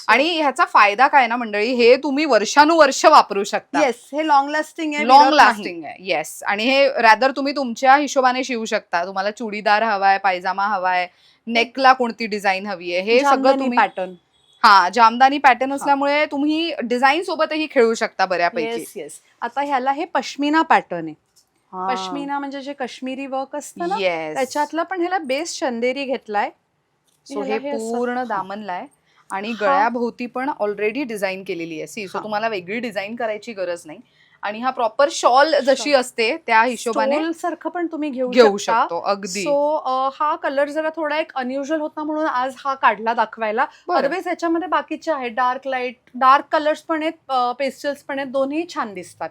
आणि ह्याचा फायदा काय ना मंडळी, हे तुम्ही वर्षानुवर्ष वापरू शकता. येस, हे लॉंग लास्टिंग आहे, लॉंग विरत नाही. लास्टिंग आहे. येस. आणि हे रॅदर तुम्ही तुमच्या हिशोबाने शिवू शकता. तुम्हाला चुडीदार हवाय, पायजामा हवाय, नेकला कोणती डिझाईन हवी आहे, हे सगळं जामदानी तुम्ही पॅटर्न. हा, जामदानी पॅटर्न हा. असल्यामुळे तुम्ही डिझाईन सोबतही खेळू शकता बऱ्यापैकी. Yes yes. आता ह्याला हे पश्मिना पॅटर्न आहे. हा. पश्मिना म्हणजे जे काश्मीरी वर्क असतं ना, येस. त्याच्यातला पण ह्याला बेस चंदेरी घेतलाय. सो ह्याला हे असं- पूर्ण हा. दामनला आहे आणि हा. गळ्याभोवती पण ऑलरेडी डिझाईन केलेली आहे. सो हा. तुम्हाला वेगळी डिझाईन करायची गरज नाही. आणि हा प्रॉपर शॉल जशी असते त्या हिशोबाने स्टोल सारखं पण तुम्ही घेऊ घेऊ शकता. शकतो. अगदी. सो हा कलर जरा थोडा एक अनयुज्युअल होता म्हणून आज हा काढला दाखवायला. बरं. अदरवाईज ह्याच्यामध्ये बाकीचे आहेत, डार्क लाईट, डार्क कलर्स पण आहेत, पेस्टल्स पण आहेत, दोन्ही छान दिसतात.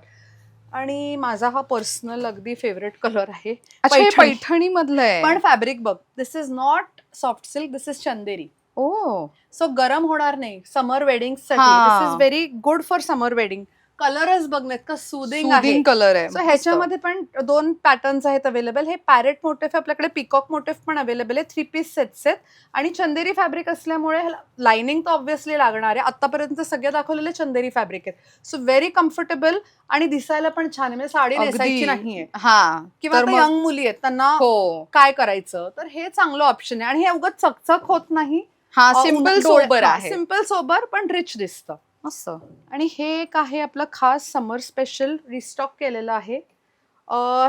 आणि माझा हा पर्सनल अगदी फेवरेट कलर आहे. अच्छा, हे पैठणी. पैठणी मधलं आहे. पण फॅब्रिक बघ, this is not soft silk, this is Chanderi. Oh. So गरम होणार नाही समर वेडिंग साठी. हा. This is very good for summer wedding. कलरच बघ ना, इतका सुदिंग आहे. सुदिंग कलर आहे. सो ह्याच्यामध्ये पण 2 पॅटर्न्स आहेत अवेलेबल. हे पॅरेट मोटिफ आपल्याकडे, पिकॉक मोटिफ पण अवेलेबल आहे. 3 पीस सेट्स आहेत आणि चंदेरी फॅब्रिक असल्यामुळे लाइनिंग तर ऑब्व्हियसली लागणार आहे. आतापर्यंत सगळे दाखवलेले चंदेरी फॅब्रिक आहेत. सो व्हेरी कम्फर्टेबल आणि दिसायला पण छान आहे. म्हणजे साडी नेसायची नाहीये. हा. किंवा तर आता मग- यंग मुली आहेत त्यांना हो. काय करायचं, तर हे चांगलं ऑप्शन आहे. आणि हे उगाच चकचक होत नाही. हा, सिम्पल सोबर आहे. सिम्पल सोबर पण रिच दिसतं. मस्त. आणि हे एक आहे आपलं खास समर स्पेशल रिस्टॉक केलेलं आहे.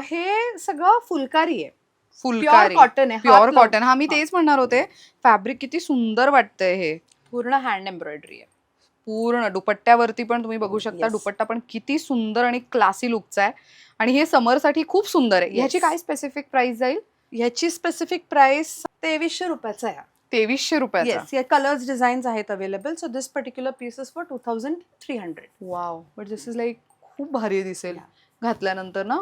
हे सगळं फुलकारी आहे, प्युअर फुलकारी कॉटन आहे, प्युअर हात लावून. कॉटन. हा, मी तेच म्हणणार होते. फॅब्रिक किती सुंदर वाटतंय हे. पूर्ण हँड एम्ब्रॉयडरी आहे. पूर्ण दुपट्ट्यावरती पण तुम्ही बघू शकता. Yes. दुपट्टा पण किती सुंदर आणि क्लासी लुकचा आहे. आणि हे समर साठी खूप सुंदर आहे. Yes. ह्याची काय स्पेसिफिक प्राइस जाईल? ह्याची स्पेसिफिक प्राइस 2300 रुपयाचा आहे. 2300 रुपयाचा. येस, या कलर्स डिझाईन्स आहेत available. So this particular piece is for 2300. Wow. But this is like खूप भारी दिसेल घातल्यानंतर ना.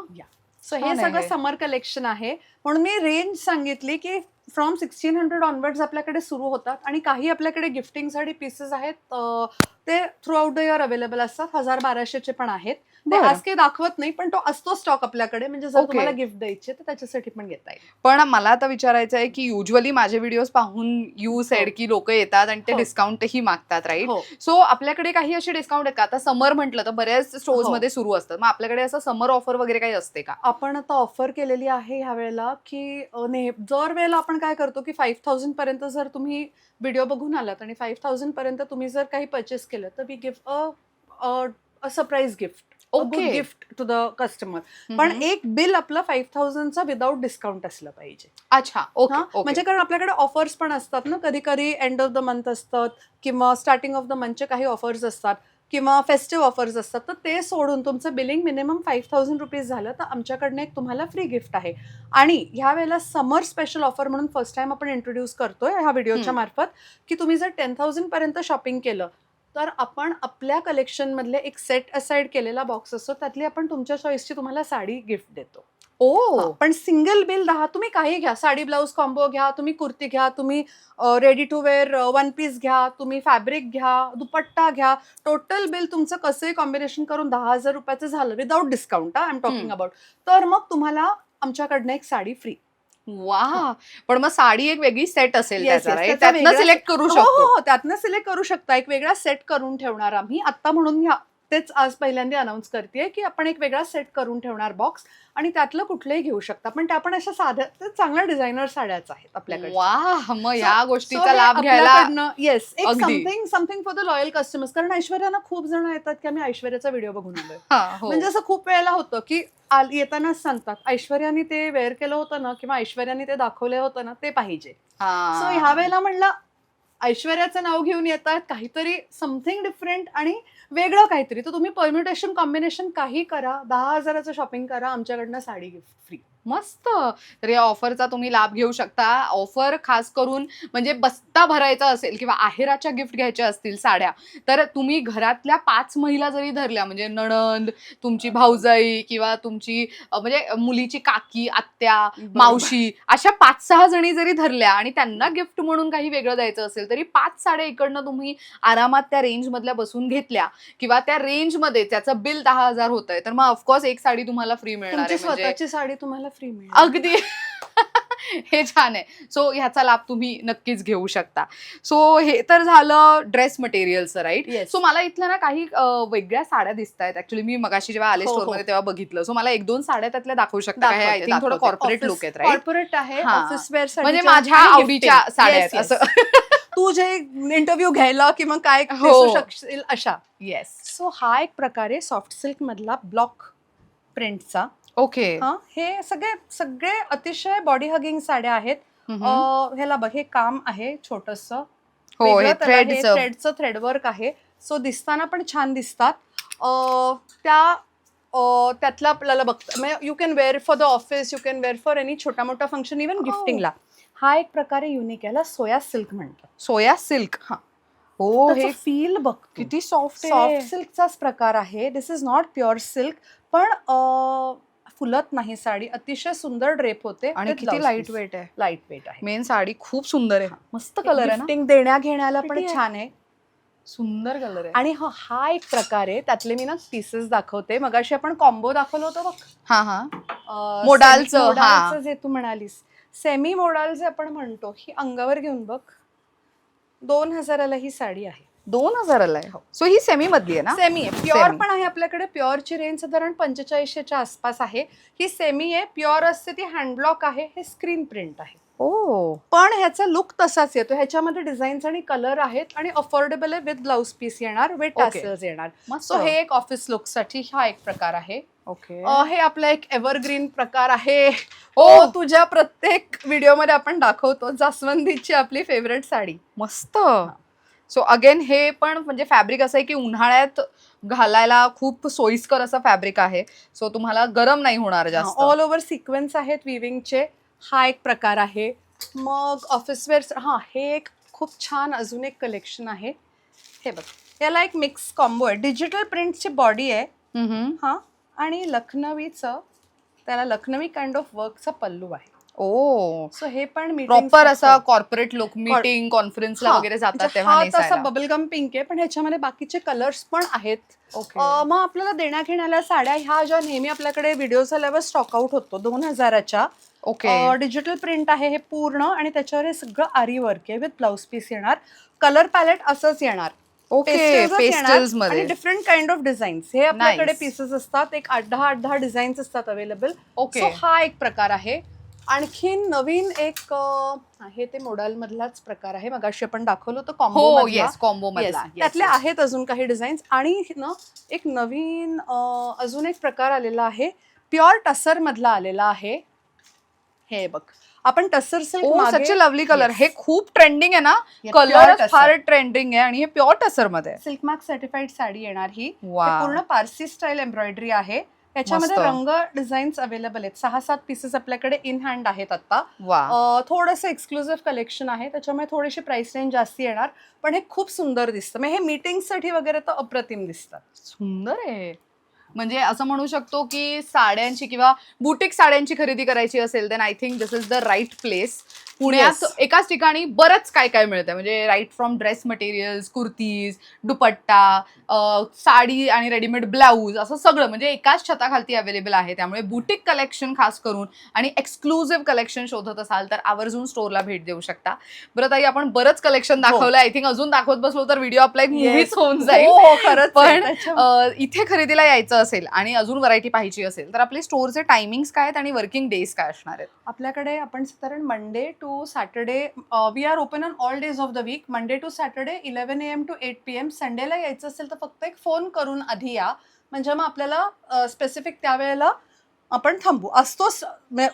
सो हे छान आहे सगळं हे. समर कलेक्शन आहे. म्हणून मी रेंज सांगितली की फ्रॉम 1600 ऑनवर्ड्स आपल्याकडे सुरू होतात. आणि काही आपल्याकडे गिफ्टिंगसाठी पीसेस आहेत, ते through out the year available असतात. 1200चे पण आहेत. ते बरं. आज काही दाखवत नाही, पण तो असतो स्टॉक आपल्याकडे. म्हणजे जर Okay. तुम्हाला गिफ्ट द्यायचे तर त्याच्यासाठी पण घेता येईल. पण मला आता विचारायचं आहे की युजली माझे व्हिडिओ पाहून यू सेड की लोक येतात आणि ते हो. डिस्काउंटही मागतात, राईट? हो. सो आपल्याकडे काही असे डिस्काउंट आहेत का? आता समर म्हटलं तर बऱ्याच स्टोर्स हो. मध्ये सुरू असतात. मग आपल्याकडे असं समर ऑफर वगैरे काही असते का? आपण आता ऑफर केलेली आहे ह्या वेळेला की दर वेळेला आपण काय करतो की 5000 पर्यंत जर तुम्ही व्हिडिओ बघून आलात आणि 5000 पर्यंत तुम्ही जर काही परचेस केलं तर we give a surprise gift, Okay. Gift to the customer. पण एक बिल आपलं 5000चं विदाउट डिस्काउंट असलं पाहिजे. अच्छा. ओके. हा, म्हणजे कारण आपल्याकडे ऑफर्स पण असतात ना, कधी कधी एंड ऑफ द मंथ असतात किंवा स्टार्टिंग ऑफ द मंथचे काही ऑफर्स असतात किंवा फेस्टिव्ह ऑफर्स असतात. तर ते सोडून तुमचं बिलिंग मिनिमम 5000 रुपीज झालं तर आमच्याकडनं एक तुम्हाला फ्री गिफ्ट आहे. आणि ह्या वेळेला समर स्पेशल ऑफर म्हणून फर्स्ट टाइम आपण इंट्रोड्यूस करतोय ह्या व्हिडिओच्या मार्फत की तुम्ही जर 10,000 पर्यंत शॉपिंग केलं तर आपण आपल्या कलेक्शन मधले एक सेट असाइड केलेला बॉक्स असतो, त्यातली आपण तुमच्या चॉईसची तुम्हाला साडी गिफ्ट देतो. ओ. पण सिंगल बिल 10, तुम्ही काही घ्या, साडी ब्लाऊज कॉम्बो घ्या, तुम्ही कुर्ती घ्या, तुम्ही ready to wear one piece घ्या, तुम्ही फॅब्रिक घ्या, दुपट्टा घ्या, टोटल बिल तुमचं कसंही कॉम्बिनेशन करून 10,000 रुपयाचं झालं without discount. I am talking about. तर मग तुम्हाला आमच्याकडनं एक साडी फ्री. वा. पण मग साडी एक वेगळी सेट असेल Yes, त्याचा, yes, राईट? त्याचा त्यातनं वेगळा सिलेक्ट करू हो, शकतो. हो, त्यातनं सिलेक्ट करू शकता. एक वेगळा सेट करून ठेवणार आम्ही आता, म्हणून तेच आज पहिल्यांदा अनाऊन्स करते की आपण एक वेगळा सेट करून ठेवणार बॉक्स आणि त्यातलं कुठलंही घेऊ शकता. पण त्या पण अशा साध्या चांगल्या डिझायनर साड्याच आहेत आपल्याकडे. वा. मग या गोष्टीचा लाभ घ्यायला. येस, एक अगदी. Something for the loyal customers. कारण ऐश्वर्याना खूप जण येतात की आम्ही ऐश्वर्याचा व्हिडिओ बघून आलोय. हा, हो. म्हणजे असं खूप वेळेला होतं की येतानाच सांगतात ऐश्वर्याने ते वेअर केलं होतं ना किंवा ऐश्वर्याने ते दाखवलं होतं ना, ते पाहिजे. हा. सो ह्या वेळेला म्हणलं ऐश्वर्याचं नाव घेऊन येतात, काहीतरी समथिंग डिफरंट आणि वेगळं काहीतरी. तर तुम्ही परम्युटेशन कॉम्बिनेशन काही करा, 10,000चं शॉपिंग करा, आमच्याकडनं साडी गिफ्ट फ्री. मस्त. तर या ऑफरचा तुम्ही लाभ घेऊ शकता. ऑफर खास करून म्हणजे बस्ता भरायचा असेल किंवा आहेराच्या गिफ्ट घ्यायच्या असतील साड्या, तर तुम्ही घरातल्या 5 महिला जरी धरल्या म्हणजे नणंद, तुमची भाऊजाई किंवा तुमची म्हणजे मुलीची काकी, आत्या, मावशी अशा 5-6 जणी जरी धरल्या आणि त्यांना गिफ्ट म्हणून काही वेगळं द्यायचं असेल, तरी 5 साड्या इकडनं तुम्ही आरामात त्या रेंजमधल्या बसून घेतल्या किंवा त्या रेंजमध्ये त्याचं बिल 10,000 होतंय, तर मग ऑफकोर्स एक साडी तुम्हाला फ्री मिळणार तुमची आहे. म्हणजे स्वतःची साडी तुम्हाला फ्री मिळेल. अगदी हे छान आहे. सो ह्याचा लाभ तुम्ही नक्कीच घेऊ शकता. सो हे तर झालं ड्रेस मटेरियलचं, राईट? Yes. सो मला इथल्या ना काही वेगळ्या साड्या दिसतायत. ऍक्च्युली मी मगाशी जेव्हा आले हो, हो. स्टोअरमध्ये तेव्हा बघितलं. सो मला 1-2 साड्या त्यातल्या दाखवू शकता का? हे आय थिंक थोडं कॉर्पोरेट लुक आहेत, राईट? कॉर्पोरेट आहे, हां. ऑफिस वेअर म्हणजे माझ्या आवडीच्या साड्या आहेत असं. तू जे इंटरव्ह्यू घ्यायला किंवा काय हो. दिसू शकशील अशा. येस. सो हा एक प्रकारे सॉफ्ट सिल्क मधला ब्लॉक प्रिंटचा. ओके. हे सगळे अतिशय बॉडी हगिंग साड्या आहेत. ह्याला बघ, हे काम आहे छोटस. हो, हे थ्रेडचं. थ्रेडचं थ्रेडवर्क आहे. सो दिसताना पण छान दिसतात. त्यातलं आपल्याला बघता म्हणजे you can wear for the office, you can wear for any छोटा मोठा फंक्शन, इव्हन गिफ्टिंगला. हा एक प्रकारे युनिक आहे. याला सोया सिल्क म्हणतात. सोया सिल्क. हो, हे फील बघ किती सॉफ्ट सॉफ्ट सिल्कचाच प्रकार आहे. This is not pure silk, पण फुलत नाही साडी. अतिशय सुंदर ड्रेप होते आणि किती लाईट वेट आहे. लाईट वेट आहे. मेन साडी खूप सुंदर आहे. मस्त कलर आहे ना. गिफ्टिंग देण्या घेण्याला पण किती आहे? छान आहे. सुंदर कलर आहे. आणि हा एक प्रकार आहे. त्यातले मी ना पीसेस दाखवते. मगाशी आपण कॉम्बो दाखवलं होतं बघ. हा. मोडालचं, मोडालचं जे तू म्हणालीस, सेमी मोडाल जे आपण म्हणतो, ही अंगावर घेऊन बघ. 2,000ला ही साडी आहे. 2,000ला आहे. सो ही सेमी मधली आहे ना? सेमी आहे. Pure Semi. पण आहे आपल्याकडे. प्युअरची रेंज साधारण 4500च्या आसपास आहे. ही सेमी आहे. प्युअर असते ती हँडब्लॉक आहे. हे स्क्रीन प्रिंट आहे. ओ. पण ह्याचा लुक तसाच येतो. ह्याच्यामध्ये डिझाईन्स आणि कलर आहेत आणि अफोर्डेबल आहे. विथ ब्लाउज पीस येणार, विथ Okay. टॅसल्स येणार. मस्त. सो हे एक ऑफिस लुक साठी हा एक प्रकार आहे. ओके. हे आपला एक एव्हरग्रीन प्रकार आहे. ओ. तुझ्या प्रत्येक व्हिडिओमध्ये आपण दाखवतो, जास्वंदीची आपली फेवरेट साडी. मस्त. सो अगेन हे पण म्हणजे फॅब्रिक असं आहे की उन्हाळ्यात घालायला खूप सोयीस्कर असं फॅब्रिक आहे. सो तुम्हाला गरम नाही होणार जास्त. ऑल ओव्हर सिक्वेन्स आहेत विविंगचे. हा एक प्रकार आहे. मग ऑफिस वेअर, हे एक खूप छान अजून एक कलेक्शन आहे. हे बघ, याला एक मिक्स कॉम्बो आहे. डिजिटल प्रिंटची बॉडी आहे. आणि लखनवीचं, त्याला लखनवी काइंड ऑफ वर्कचा पल्लू आहे. ओ. सो हे पण प्रॉपर असा कॉर्पोरेट लुक, मीटिंग कॉन्फरन्सला वगैरे जातात तेव्हा हा तसा नेसायला. बबलगम पिंक आहे, पण ह्याच्यामध्ये बाकीचे कलर्स पण आहेत. ओके. मग आपल्याला देण्या घेण्याला साड्या ह्या ज्या नेहमी आपल्याकडे व्हिडिओ झाल्यावर स्टॉक आउट होतो 2,000च्या. ओके. डिजिटल प्रिंट आहे हे पूर्ण आणि त्याच्यावर हे सगळं आरी वर्क आहे. विथ ब्लाउज पीस येणार. कलर पॅलेट असंच येणार. ओके. पेस्टल्स मध्ये डिफरंट काइंड ऑफ डिझाईन्स हे आपल्याकडे Nice. पीसेस असतात. एक 8-10 डिझाईन्स असतात अवेलेबल. ओके. हा एक प्रकार आहे. आणखीन नवीन एक आहे ते मोडाल मधलाच प्रकार आहे. मगाशी आपण दाखवलं होतं कॉम्बो. हो, येस, कॉम्बो मधला. त्यातले आहेत अजून काही डिझाईन्स. आणि ना एक नवीन अजून एक प्रकार आलेला आहे. प्युअर टसर मधला आलेला आहे. हे बघ, आपण टसर सिल्क, सच लवली कलर. हे खूप ट्रेंडिंग आहे ना. Yeah, कलर pure फार ट्रेंडिंग आहे आणि हे प्युअर टसर मध्ये. सिल्क मार्क सर्टिफाईड साडी येणार ही. वा. हे पूर्ण पारसी स्टाईल एम्ब्रॉयडरी आहे. त्याच्यामध्ये मस्त. रंग डिझाईन्स अवेलेबल आहेत. 6-7 पीसेस आपल्याकडे इन हँड आहेत आता. वा. थोडंसं एक्सक्लुझिव्ह कलेक्शन आहे, त्याच्यामुळे थोडीशी प्राइस रेंज जास्त येणार, पण हे खूप सुंदर दिसतं. म्हणजे हे मीटिंगसाठी वगैरे तर अप्रतिम दिसतात. सुंदर आहे. म्हणजे असं म्हणू शकतो की साड्यांची किंवा बुटीक साड्यांची खरेदी करायची असेल then I think this is the right place. पुण्यात Yes. एकाच ठिकाणी बरंच काय काय मिळतं. म्हणजे right from dress materials, kurtis, dupatta, sari आणि रेडीमेड ब्लाऊज, असं सगळं म्हणजे एकाच छताखालती अवेलेबल आहे. त्यामुळे बुटीक कलेक्शन खास करून आणि एक्सक्लुझिव्ह कलेक्शन शोधत असाल तर आवर्जून स्टोअरला भेट देऊ शकता. बरं ताई, आपण बरंच कलेक्शन दाखवलं. आय थिंक अजून दाखवत बसलो तर व्हिडिओ आपला एक मूवीच होऊन जाईल. हो, खरंच आहे. पण इथे खरेदीला यायचं असेल आणि अजून व्हरायटी पाहिजे असेल तर आपले स्टोअरचे टायमिंग्स काय आहेत आणि वर्किंग डेज काय असणार आहेत? आपल्याकडे आपण साधारण Monday to Saturday we are open on all days of the week. Monday to Saturday 11 AM to 8 PM. संडेला यायचं असेल तर फक्त एक फोन करून आधी या, म्हणजे मग आपल्याला स्पेसिफिक त्यावेळेला आपण थांबू. असतोच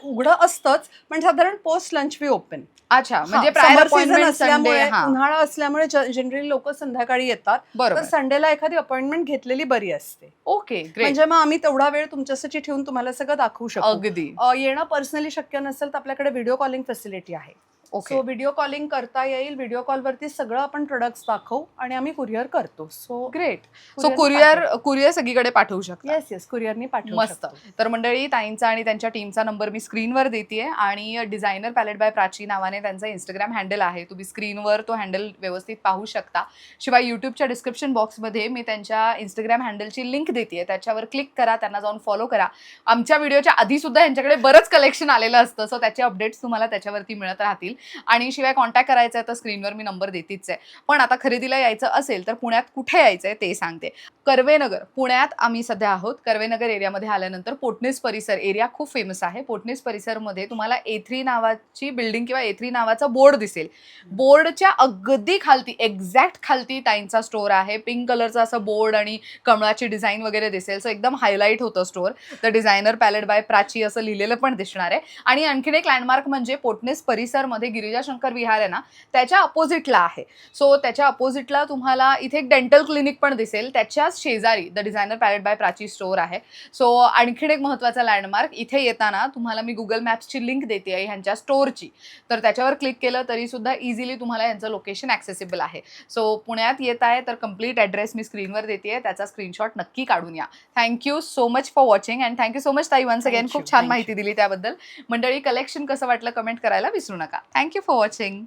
उघडं असतंच, पण साधारण पोस्ट लंच वी ओपन. अच्छा, म्हणजे प्रायर अपॉइंटमेंट असल्यामुळे, संडे. उन्हाळा असल्यामुळे जनरली लोक संध्याकाळी येतात, तर बरोबर. संडेला एखादी अपॉइंटमेंट घेतलेली बरी असते. Okay, great. म्हणजे मग आम्ही तेवढा वेळ तुमच्यासाठी ठेवून तुम्हाला सगळं दाखवू शकतो. अगदी. येणं पर्सनली शक्य नसेल तर आपल्याकडे व्हिडिओ कॉलिंग फॅसिलिटी आहे. ओके. सो व्हिडिओ कॉलिंग करता येईल. व्हिडिओ कॉलवरती सगळं आपण प्रोडक्ट्स दाखवू आणि आम्ही कुरिअर करतो. So great. सो कुरिअर सगळीकडे पाठवू शकता. येस कुरिअरनी पाठवू मस्त. शकतो. तर मंडळी, ताईंचा आणि त्यांच्या टीमचा नंबर मी स्क्रीनवर देतेय आणि डिझायनर पॅलेट बाय प्राची नावाने त्यांचा इंस्टाग्राम हँडल आहे. तुम्ही स्क्रीनवर तो हँडल व्यवस्थित पाहू शकता. शिवाय युट्यूबच्या डिस्क्रिप्शन बॉक्समध्ये मी त्यांच्या इंस्टाग्राम हँडलची लिंक देतेय, त्याच्यावर क्लिक करा, त्यांना जाऊन फॉलो करा. आमच्या व्हिडिओच्या आधी सुद्धा यांच्याकडे बरंच कलेक्शन आलेलं असतं, सो त्याचे अपडेट्स तुम्हाला त्याच्यावरती मिळत राहतील. आणि शिवाय कॉन्टॅक्ट करायचा आहे तर स्क्रीनवर मी नंबर देतीच आहे. पण आता खरेदीला यायचं असेल तर पुण्यात कुठे यायचंय ते सांगते. कर्वेनगर, पुण्यात आम्ही सध्या आहोत. कर्वेनगर एरियामध्ये आल्यानंतर पोटनीस परिसर एरिया खूप फेमस आहे. पोटनीस परिसरमध्ये तुम्हाला A3 नावाची बिल्डिंग किंवा A3 नावाचा बोर्ड दिसेल. बोर्डच्या अगदी खालती, एक्झॅक्ट खालती ताईंचा स्टोअर आहे. पिंक कलरचा असं बोर्ड आणि कमळाची डिझाईन वगैरे दिसेल. सो एकदम हायलाईट होतं store. The designer palette by Prachi असं लिहिलेलं पण दिसणार आहे. आणि आणखीन एक लँडमार्क म्हणजे पोटनीस परिसरमध्ये गिरिजा शंकर विहार आहे ना, त्याच्या अपोजिटला आहे. सो त्याच्या अपोजिटला तुम्हाला इथे एक डेंटल क्लिनिक पण दिसेल. त्याच्याच शेजारी the designer palette by Prachi store आहे. सो आणखीन एक महत्त्वाचा लँडमार्क, इथे येताना तुम्हाला मी गुगल मॅप्सची लिंक देते आहे ह्यांच्या स्टोअरची, तर त्याच्यावर क्लिक केलं तरी सुद्धा इझिली तुम्हाला यांचं लोकेशन ॲक्सेसिबल आहे. सो पुण्यात येत आहे तर कम्प्लीट ॲड्रेस मी स्क्रीनवर देते आहे, त्याचा स्क्रीनशॉट नक्की काढून या. Thank you so much for watching and thank you so much ताई वन्स अगेन. खूप छान माहिती दिली त्याबद्दल. मंडळी, कलेक्शन कसं वाटलं कमेंट करायला विसरू नका. Thank you for watching.